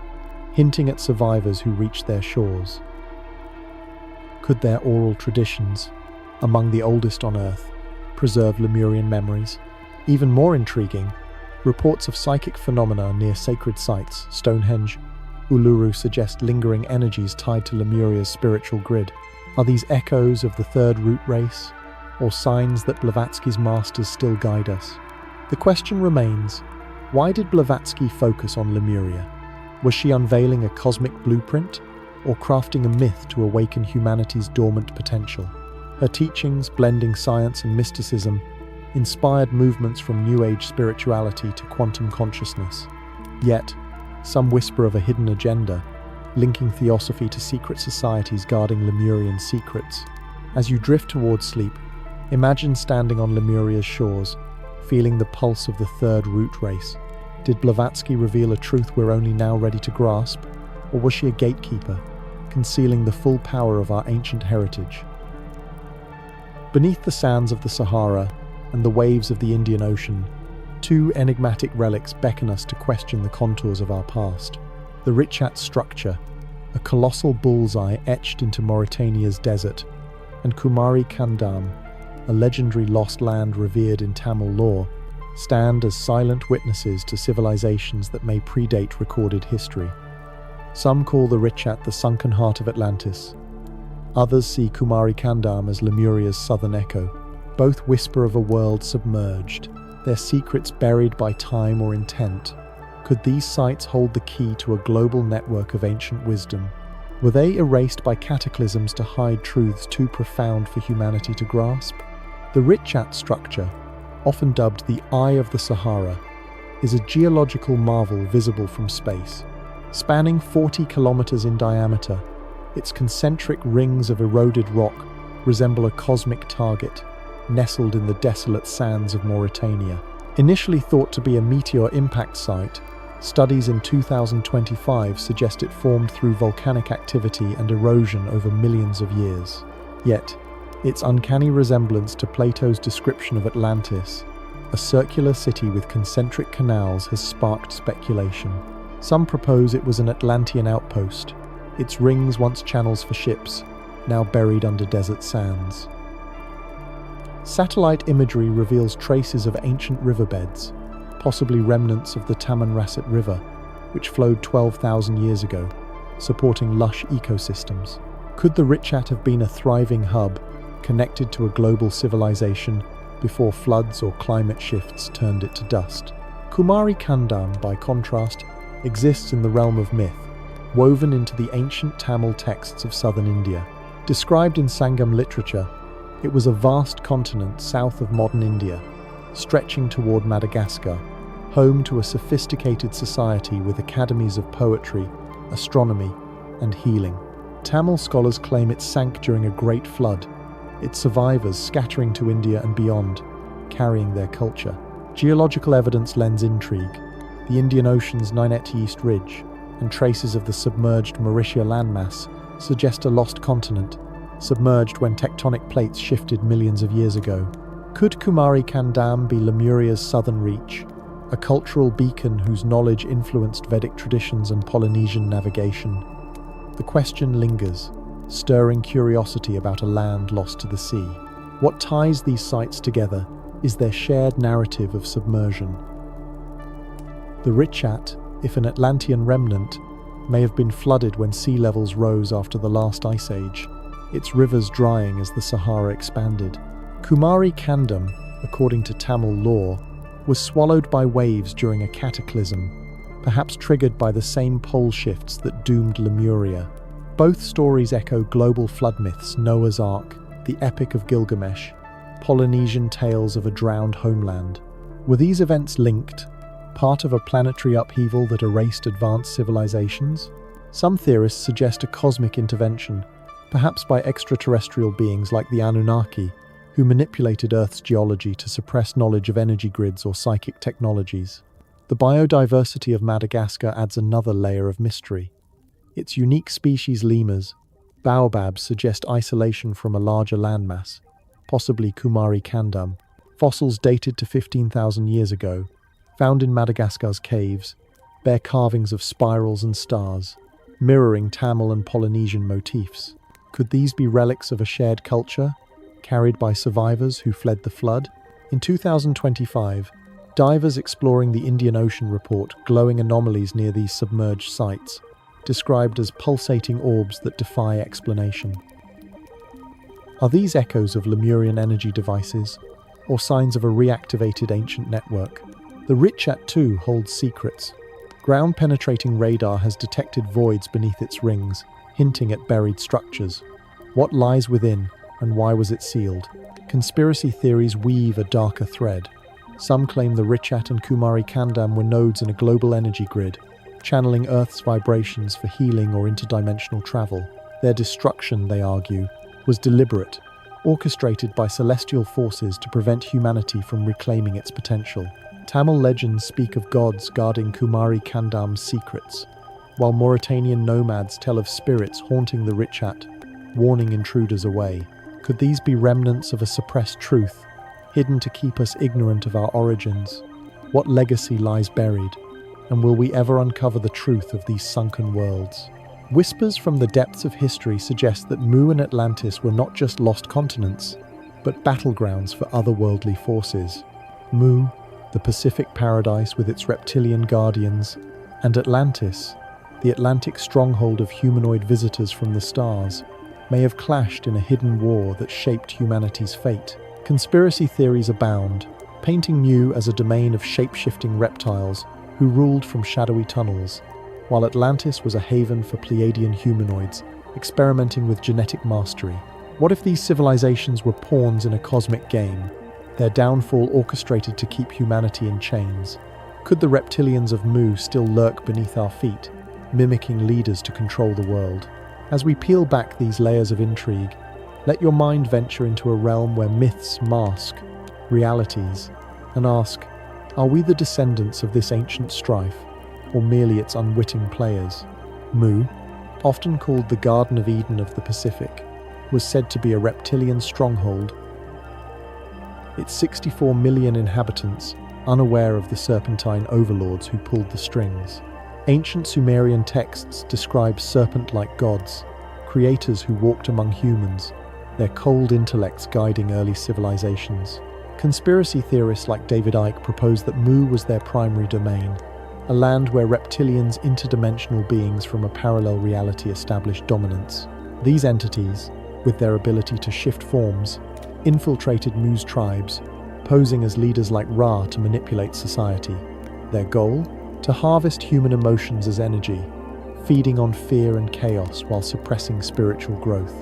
hinting at survivors who reached their shores. Could their oral traditions, among the oldest on Earth, preserve Lemurian memories? Even more intriguing, reports of psychic phenomena near sacred sites, Stonehenge, Uluru, suggest lingering energies tied to Lemuria's spiritual grid. Are these echoes of the third root race, or signs that Blavatsky's masters still guide us? The question remains, why did Blavatsky focus on Lemuria? Was she unveiling a cosmic blueprint, or crafting a myth to awaken humanity's dormant potential? Her teachings, blending science and mysticism, inspired movements from New Age spirituality to quantum consciousness. Yet, some whisper of a hidden agenda, linking Theosophy to secret societies guarding Lemurian secrets. As you drift towards sleep, imagine standing on Lemuria's shores, feeling the pulse of the third root race. Did Blavatsky reveal a truth we're only now ready to grasp, or was she a gatekeeper, concealing the full power of our ancient heritage? Beneath the sands of the Sahara and the waves of the Indian Ocean, two enigmatic relics beckon us to question the contours of our past. The Richat structure, a colossal bullseye etched into Mauritania's desert, and Kumari Kandam, a legendary lost land revered in Tamil lore, stand as silent witnesses to civilizations that may predate recorded history. Some call the Richat the sunken heart of Atlantis. Others see Kumari Kandam as Lemuria's southern echo. Both whisper of a world submerged, their secrets buried by time or intent. Could these sites hold the key to a global network of ancient wisdom? Were they erased by cataclysms to hide truths too profound for humanity to grasp? The Richat structure, often dubbed the Eye of the Sahara, is a geological marvel visible from space. Spanning 40 kilometers in diameter, its concentric rings of eroded rock resemble a cosmic target, nestled in the desolate sands of Mauritania. Initially thought to be a meteor impact site, studies in 2025 suggest it formed through volcanic activity and erosion over millions of years. Yet, its uncanny resemblance to Plato's description of Atlantis, a circular city with concentric canals, has sparked speculation. Some propose it was an Atlantean outpost, its rings once channels for ships, now buried under desert sands. Satellite imagery reveals traces of ancient riverbeds, possibly remnants of the Tamanrasset River, which flowed 12,000 years ago, supporting lush ecosystems. Could the Richat have been a thriving hub, connected to a global civilization before floods or climate shifts turned it to dust? Kumari Kandam, by contrast, exists in the realm of myth, woven into the ancient Tamil texts of southern India. Described in Sangam literature, it was a vast continent south of modern India, stretching toward Madagascar, home to a sophisticated society with academies of poetry, astronomy, and healing. Tamil scholars claim it sank during a great flood, its survivors scattering to India and beyond, carrying their culture. Geological evidence lends intrigue. The Indian Ocean's Ninety East Ridge and traces of the submerged Mauritius landmass suggest a lost continent, submerged when tectonic plates shifted millions of years ago. Could Kumari Kandam be Lemuria's southern reach, a cultural beacon whose knowledge influenced Vedic traditions and Polynesian navigation? The question lingers, stirring curiosity about a land lost to the sea. What ties these sites together is their shared narrative of submersion. The Richat, if an Atlantean remnant, may have been flooded when sea levels rose after the last ice age, its rivers drying as the Sahara expanded. Kumari Kandam, according to Tamil lore, was swallowed by waves during a cataclysm, perhaps triggered by the same pole shifts that doomed Lemuria. Both stories echo global flood myths: Noah's Ark, the Epic of Gilgamesh, Polynesian tales of a drowned homeland. Were these events linked, part of a planetary upheaval that erased advanced civilizations? Some theorists suggest a cosmic intervention, perhaps by extraterrestrial beings like the Anunnaki, who manipulated Earth's geology to suppress knowledge of energy grids or psychic technologies. The biodiversity of Madagascar adds another layer of mystery. Its unique species lemurs, baobabs, suggest isolation from a larger landmass, possibly Kumari Kandam. Fossils dated to 15,000 years ago, found in Madagascar's caves, bear carvings of spirals and stars, mirroring Tamil and Polynesian motifs. Could these be relics of a shared culture, carried by survivors who fled the flood? In 2025, divers exploring the Indian Ocean report glowing anomalies near these submerged sites, described as pulsating orbs that defy explanation. Are these echoes of Lemurian energy devices, or signs of a reactivated ancient network? The Richat too holds secrets. Ground-penetrating radar has detected voids beneath its rings, hinting at buried structures. What lies within, and why was it sealed? Conspiracy theories weave a darker thread. Some claim the Richat and Kumari Kandam were nodes in a global energy grid, channeling Earth's vibrations for healing or interdimensional travel. Their destruction, they argue, was deliberate, orchestrated by celestial forces to prevent humanity from reclaiming its potential. Tamil legends speak of gods guarding Kumari Kandam's secrets, while Mauritanian nomads tell of spirits haunting the Richat, warning intruders away. Could these be remnants of a suppressed truth, hidden to keep us ignorant of our origins? What legacy lies buried, and will we ever uncover the truth of these sunken worlds? Whispers from the depths of history suggest that Mu and Atlantis were not just lost continents, but battlegrounds for otherworldly forces. Mu, the Pacific paradise with its reptilian guardians, and Atlantis, the Atlantic stronghold of humanoid visitors from the stars, may have clashed in a hidden war that shaped humanity's fate. Conspiracy theories abound, painting Mu as a domain of shape-shifting reptiles who ruled from shadowy tunnels, while Atlantis was a haven for Pleiadian humanoids, experimenting with genetic mastery. What if these civilizations were pawns in a cosmic game, their downfall orchestrated to keep humanity in chains? Could the reptilians of Mu still lurk beneath our feet, mimicking leaders to control the world? As we peel back these layers of intrigue, let your mind venture into a realm where myths mask realities, and ask, are we the descendants of this ancient strife, or merely its unwitting players? Mu, often called the Garden of Eden of the Pacific, was said to be a reptilian stronghold. Its 64 million inhabitants, unaware of the serpentine overlords who pulled the strings. Ancient Sumerian texts describe serpent-like gods, creators who walked among humans, their cold intellects guiding early civilizations. Conspiracy theorists like David Icke propose that Mu was their primary domain, a land where reptilians, interdimensional beings from a parallel reality, established dominance. These entities, with their ability to shift forms, infiltrated Mu's tribes, posing as leaders like Ra to manipulate society. Their goal? To harvest human emotions as energy, feeding on fear and chaos while suppressing spiritual growth.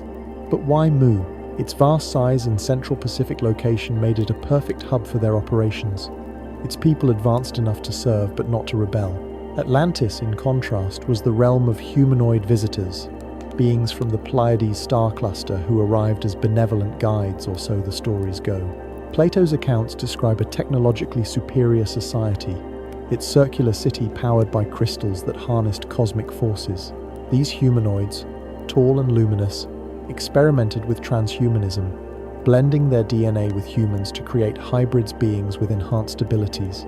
But why Mu? Its vast size and Central Pacific location made it a perfect hub for their operations. Its people advanced enough to serve but not to rebel. Atlantis, in contrast, was the realm of humanoid visitors, beings from the Pleiades star cluster who arrived as benevolent guides, or so the stories go. Plato's accounts describe a technologically superior society, its circular city powered by crystals that harnessed cosmic forces. These humanoids, tall and luminous, experimented with transhumanism, blending their DNA with humans to create hybrids beings with enhanced abilities.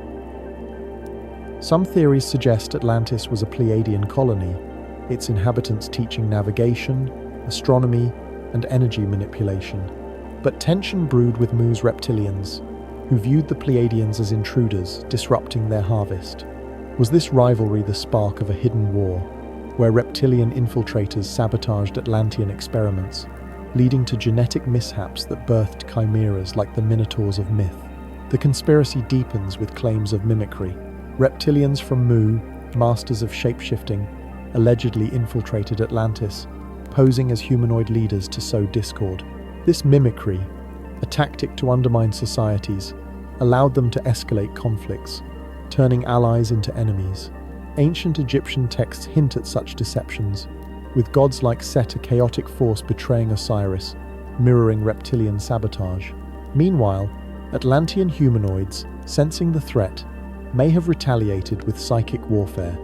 Some theories suggest Atlantis was a Pleiadian colony, its inhabitants teaching navigation, astronomy, and energy manipulation. But tension brewed with Mu's reptilians, who viewed the Pleiadians as intruders, disrupting their harvest. Was this rivalry the spark of a hidden war, where reptilian infiltrators sabotaged Atlantean experiments, leading to genetic mishaps that birthed chimeras like the minotaurs of myth? The conspiracy deepens with claims of mimicry. Reptilians from Mu, masters of shape-shifting, allegedly infiltrated Atlantis, posing as humanoid leaders to sow discord. This mimicry, a tactic to undermine societies, allowed them to escalate conflicts, turning allies into enemies. Ancient Egyptian texts hint at such deceptions, with gods like Set, a chaotic force betraying Osiris, mirroring reptilian sabotage. Meanwhile, Atlantean humanoids, sensing the threat, may have retaliated with psychic warfare,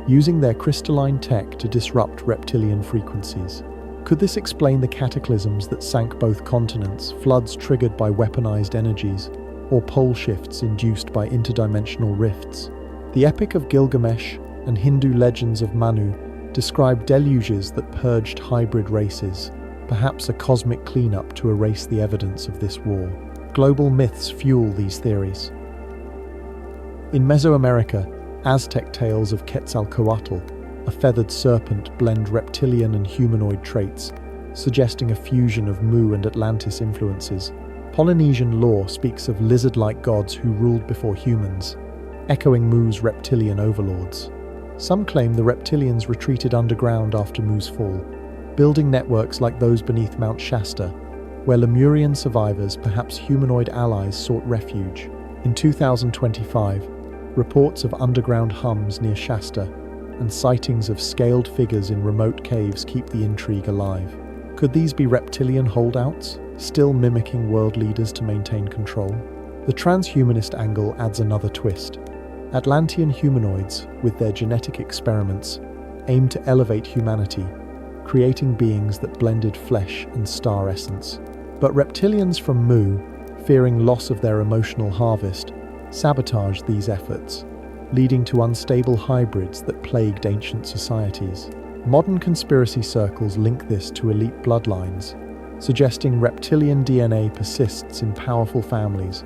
using their crystalline tech to disrupt reptilian frequencies. Could this explain the cataclysms that sank both continents, floods triggered by weaponized energies, or pole shifts induced by interdimensional rifts? The Epic of Gilgamesh and Hindu legends of Manu describe deluges that purged hybrid races, perhaps a cosmic cleanup to erase the evidence of this war. Global myths fuel these theories. In Mesoamerica, Aztec tales of Quetzalcoatl, a feathered serpent, blend reptilian and humanoid traits, suggesting a fusion of Mu and Atlantis influences. Polynesian lore speaks of lizard-like gods who ruled before humans, echoing Mu's reptilian overlords. Some claim the reptilians retreated underground after Mu's fall, building networks like those beneath Mount Shasta, where Lemurian survivors, perhaps humanoid allies, sought refuge. In 2025, reports of underground hums near Shasta and sightings of scaled figures in remote caves keep the intrigue alive. Could these be reptilian holdouts, still mimicking world leaders to maintain control? The transhumanist angle adds another twist. Atlantean humanoids, with their genetic experiments, aim to elevate humanity, creating beings that blended flesh and star essence. But reptilians from Mu, fearing loss of their emotional harvest, sabotaged these efforts, leading to unstable hybrids that plagued ancient societies. Modern conspiracy circles link this to elite bloodlines, suggesting reptilian DNA persists in powerful families,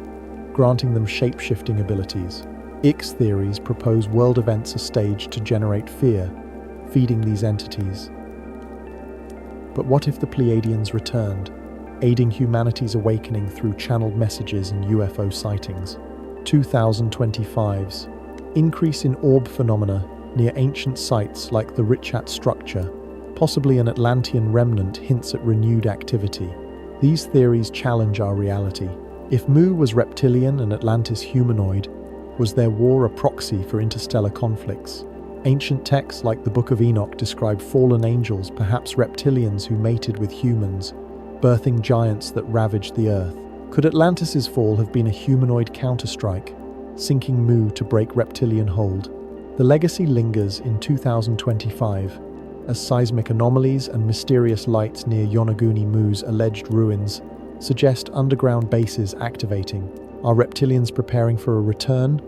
granting them shape-shifting abilities. Icke's theories propose world events are staged to generate fear, feeding these entities. But what if the Pleiadians returned, aiding humanity's awakening through channeled messages and UFO sightings? 2025's increase in orb phenomena near ancient sites like the Richat structure, possibly an Atlantean remnant, hints at renewed activity. These theories challenge our reality. If Mu was reptilian and Atlantis humanoid, was their war a proxy for interstellar conflicts? Ancient texts like the Book of Enoch describe fallen angels, perhaps reptilians who mated with humans, birthing giants that ravaged the earth. Could Atlantis's fall have been a humanoid counterstrike, sinking Mu to break reptilian hold? The legacy lingers in 2025, as seismic anomalies and mysterious lights near Yonaguni, Mu's alleged ruins, suggest underground bases activating. Are reptilians preparing for a return,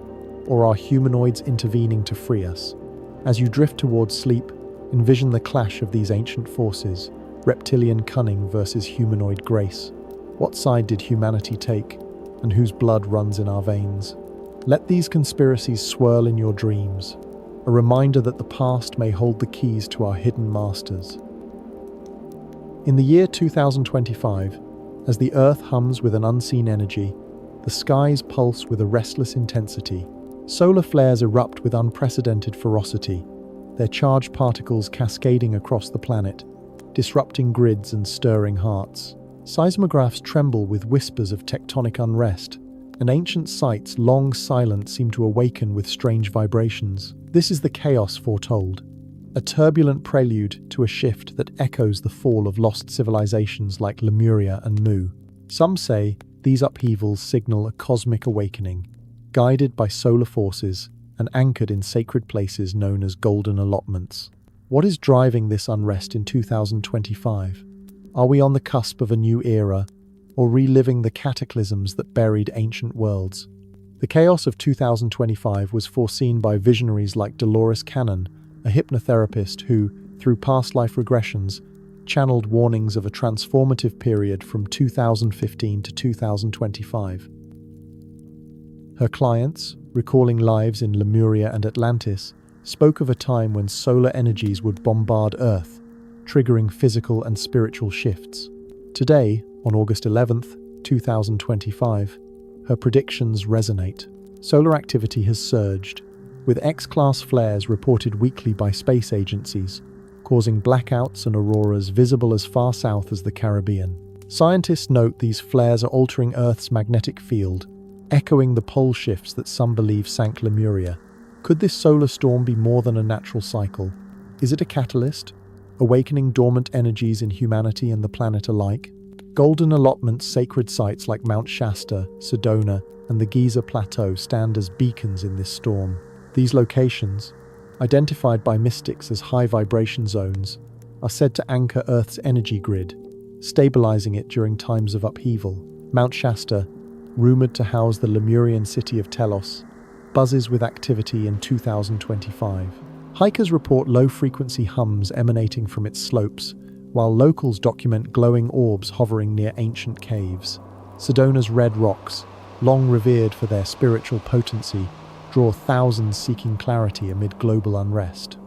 or are humanoids intervening to free us? As you drift towards sleep, envision the clash of these ancient forces, reptilian cunning versus humanoid grace. What side did humanity take, and whose blood runs in our veins? Let these conspiracies swirl in your dreams, a reminder that the past may hold the keys to our hidden masters. In the year 2025, as the Earth hums with an unseen energy, the skies pulse with a restless intensity. Solar flares erupt with unprecedented ferocity, their charged particles cascading across the planet, disrupting grids and stirring hearts. Seismographs tremble with whispers of tectonic unrest, and ancient sites long silent seem to awaken with strange vibrations. This is the chaos foretold, a turbulent prelude to a shift that echoes the fall of lost civilizations like Lemuria and Mu. Some say these upheavals signal a cosmic awakening, guided by solar forces and anchored in sacred places known as golden allotments. What is driving this unrest in 2025? Are we on the cusp of a new era, or reliving the cataclysms that buried ancient worlds? The chaos of 2025 was foreseen by visionaries like Dolores Cannon, a hypnotherapist who, through past life regressions, channeled warnings of a transformative period from 2015 to 2025. Her clients, recalling lives in Lemuria and Atlantis, spoke of a time when solar energies would bombard Earth, triggering physical and spiritual shifts. Today, on August 11th, 2025, her predictions resonate. Solar activity has surged, with X-class flares reported weekly by space agencies, causing blackouts and auroras visible as far south as the Caribbean. Scientists note these flares are altering Earth's magnetic field, echoing the pole shifts that some believe sank Lemuria. Could this solar storm be more than a natural cycle? Is it a catalyst, awakening dormant energies in humanity and the planet alike? Golden allotments, sacred sites like Mount Shasta, Sedona, and the Giza Plateau stand as beacons in this storm. These locations, identified by mystics as high vibration zones, are said to anchor Earth's energy grid, stabilizing it during times of upheaval. Mount Shasta, rumored to house the Lemurian city of Telos, buzzes with activity in 2025. Hikers report low-frequency hums emanating from its slopes, while locals document glowing orbs hovering near ancient caves. Sedona's red rocks, long revered for their spiritual potency, draw thousands seeking clarity amid global unrest.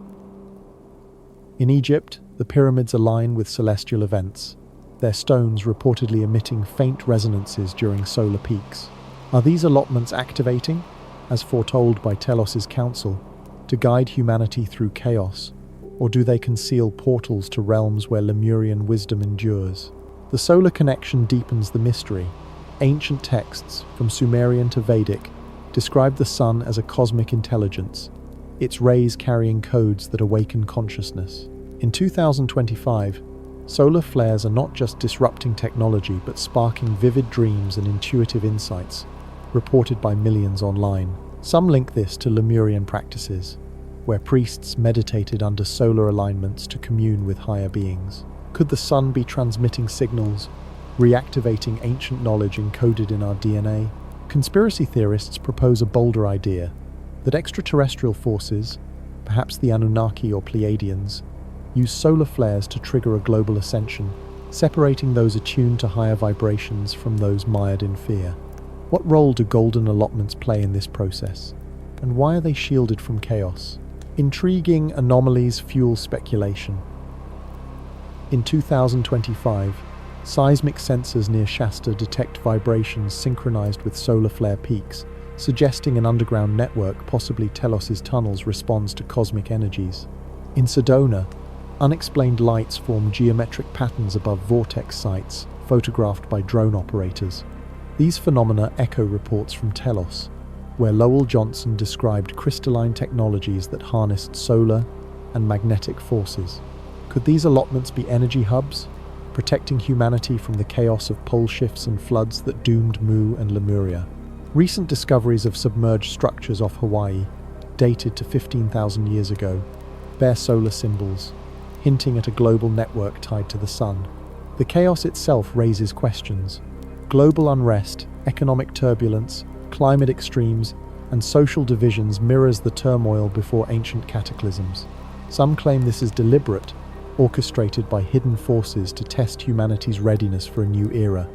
In Egypt, the pyramids align with celestial events, their stones reportedly emitting faint resonances during solar peaks. Are these allotments activating, as foretold by Telos's council, to guide humanity through chaos, or do they conceal portals to realms where Lemurian wisdom endures? The solar connection deepens the mystery. Ancient texts, from Sumerian to Vedic, describe the sun as a cosmic intelligence, its rays carrying codes that awaken consciousness. In 2025, solar flares are not just disrupting technology but sparking vivid dreams and intuitive insights, reported by millions online. Some link this to Lemurian practices, where priests meditated under solar alignments to commune with higher beings. Could the sun be transmitting signals, reactivating ancient knowledge encoded in our DNA? Conspiracy theorists propose a bolder idea, that extraterrestrial forces, perhaps the Anunnaki or Pleiadians, use solar flares to trigger a global ascension, separating those attuned to higher vibrations from those mired in fear. What role do golden allotments play in this process, and why are they shielded from chaos? Intriguing anomalies fuel speculation. In 2025, seismic sensors near Shasta detect vibrations synchronized with solar flare peaks, suggesting an underground network, possibly Telos's tunnels, responds to cosmic energies. In Sedona, unexplained lights form geometric patterns above vortex sites, photographed by drone operators. These phenomena echo reports from Telos, where Lowell Johnson described crystalline technologies that harnessed solar and magnetic forces. Could these allotments be energy hubs, protecting humanity from the chaos of pole shifts and floods that doomed Mu and Lemuria? Recent discoveries of submerged structures off Hawaii, dated to 15,000 years ago, bear solar symbols, hinting at a global network tied to the sun. The chaos itself raises questions. Global unrest, economic turbulence, climate extremes, and social divisions mirrors the turmoil before ancient cataclysms. Some claim this is deliberate, orchestrated by hidden forces to test humanity's readiness for a new era.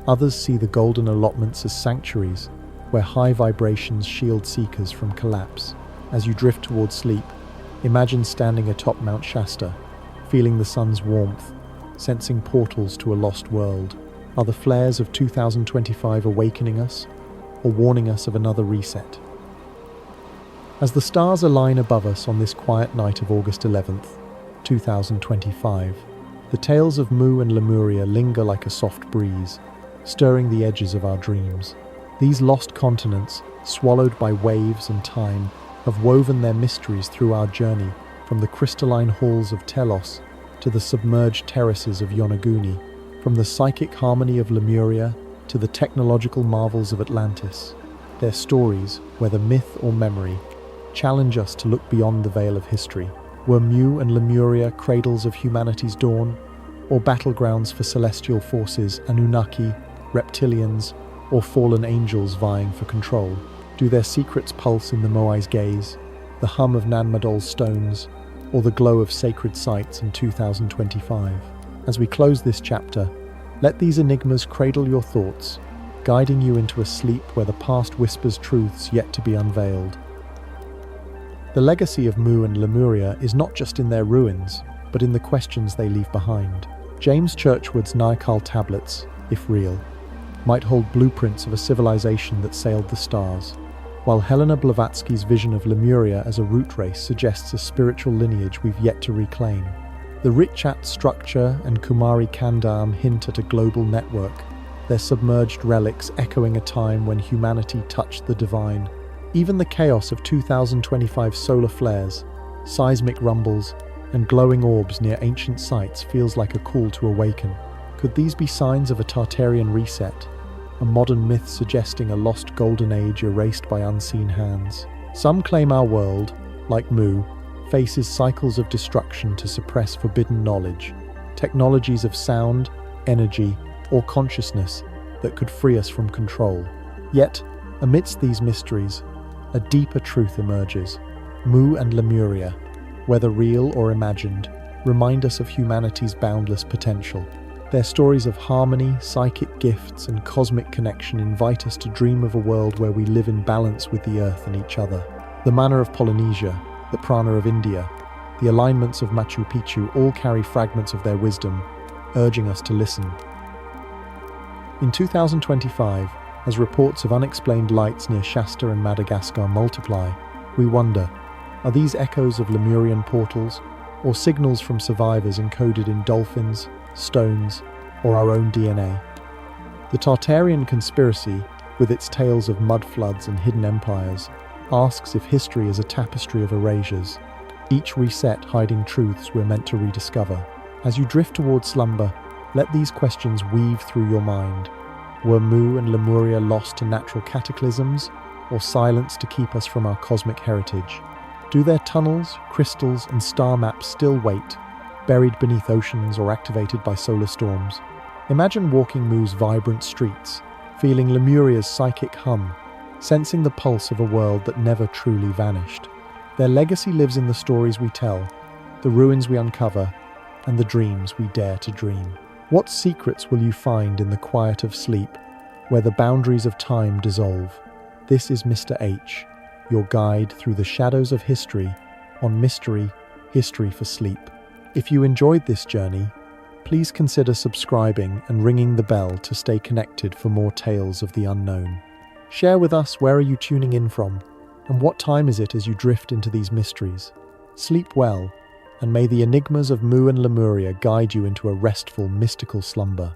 Others see the golden allotments as sanctuaries, where high vibrations shield seekers from collapse. As you drift towards sleep, imagine standing atop Mount Shasta, feeling the sun's warmth, sensing portals to a lost world. Are the flares of 2025 awakening us, or warning us of another reset? As the stars align above us on this quiet night of August 11th, 2025, the tales of Mu and Lemuria linger like a soft breeze, stirring the edges of our dreams. These lost continents, swallowed by waves and time, have woven their mysteries through our journey, from the crystalline halls of Telos to the submerged terraces of Yonaguni, from the psychic harmony of Lemuria to the technological marvels of Atlantis. Their stories, whether myth or memory, challenge us to look beyond the veil of history. Were Mu and Lemuria cradles of humanity's dawn, or battlegrounds for celestial forces, Anunnaki, reptilians, or fallen angels vying for control? Do their secrets pulse in the Moai's gaze, the hum of Madol's stones, or the glow of sacred sites in 2025? As we close this chapter, let these enigmas cradle your thoughts, guiding you into a sleep where the past whispers truths yet to be unveiled. The legacy of Mu and Lemuria is not just in their ruins, but in the questions they leave behind. James Churchward's Naacal tablets, if real, might hold blueprints of a civilization that sailed the stars, while Helena Blavatsky's vision of Lemuria as a root race suggests a spiritual lineage we've yet to reclaim. The Richat structure and Kumari Kandam hint at a global network, their submerged relics echoing a time when humanity touched the divine. Even the chaos of 2025 solar flares, seismic rumbles, and glowing orbs near ancient sites feels like a call to awaken. Could these be signs of a Tartarian reset, a modern myth suggesting a lost golden age erased by unseen hands? Some claim our world, like Mu, faces cycles of destruction to suppress forbidden knowledge, technologies of sound, energy, or consciousness that could free us from control. Yet, amidst these mysteries, a deeper truth emerges. Mu and Lemuria, whether real or imagined, remind us of humanity's boundless potential. Their stories of harmony, psychic gifts, and cosmic connection invite us to dream of a world where we live in balance with the earth and each other. The manna of Polynesia, the Prana of India, the alignments of Machu Picchu all carry fragments of their wisdom, urging us to listen. In 2025, as reports of unexplained lights near Shasta and Madagascar multiply, we wonder, are these echoes of Lemurian portals, or signals from survivors encoded in dolphins, stones, or our own DNA? The Tartarian conspiracy, with its tales of mud floods and hidden empires, asks if history is a tapestry of erasures, each reset hiding truths we're meant to rediscover. As you drift towards slumber, let these questions weave through your mind. Were Mu and Lemuria lost to natural cataclysms, or silenced to keep us from our cosmic heritage? Do their tunnels, crystals, and star maps still wait, buried beneath oceans or activated by solar storms? Imagine walking Mu's vibrant streets, feeling Lemuria's psychic hum, sensing the pulse of a world that never truly vanished. Their legacy lives in the stories we tell, the ruins we uncover, and the dreams we dare to dream. What secrets will you find in the quiet of sleep, where the boundaries of time dissolve? This is Mr. H, your guide through the shadows of history on Mystery, History for Sleep. If you enjoyed this journey, please consider subscribing and ringing the bell to stay connected for more tales of the unknown. Share with us, where are you tuning in from, and what time is it as you drift into these mysteries? Sleep well, and may the enigmas of Mu and Lemuria guide you into a restful, mystical slumber.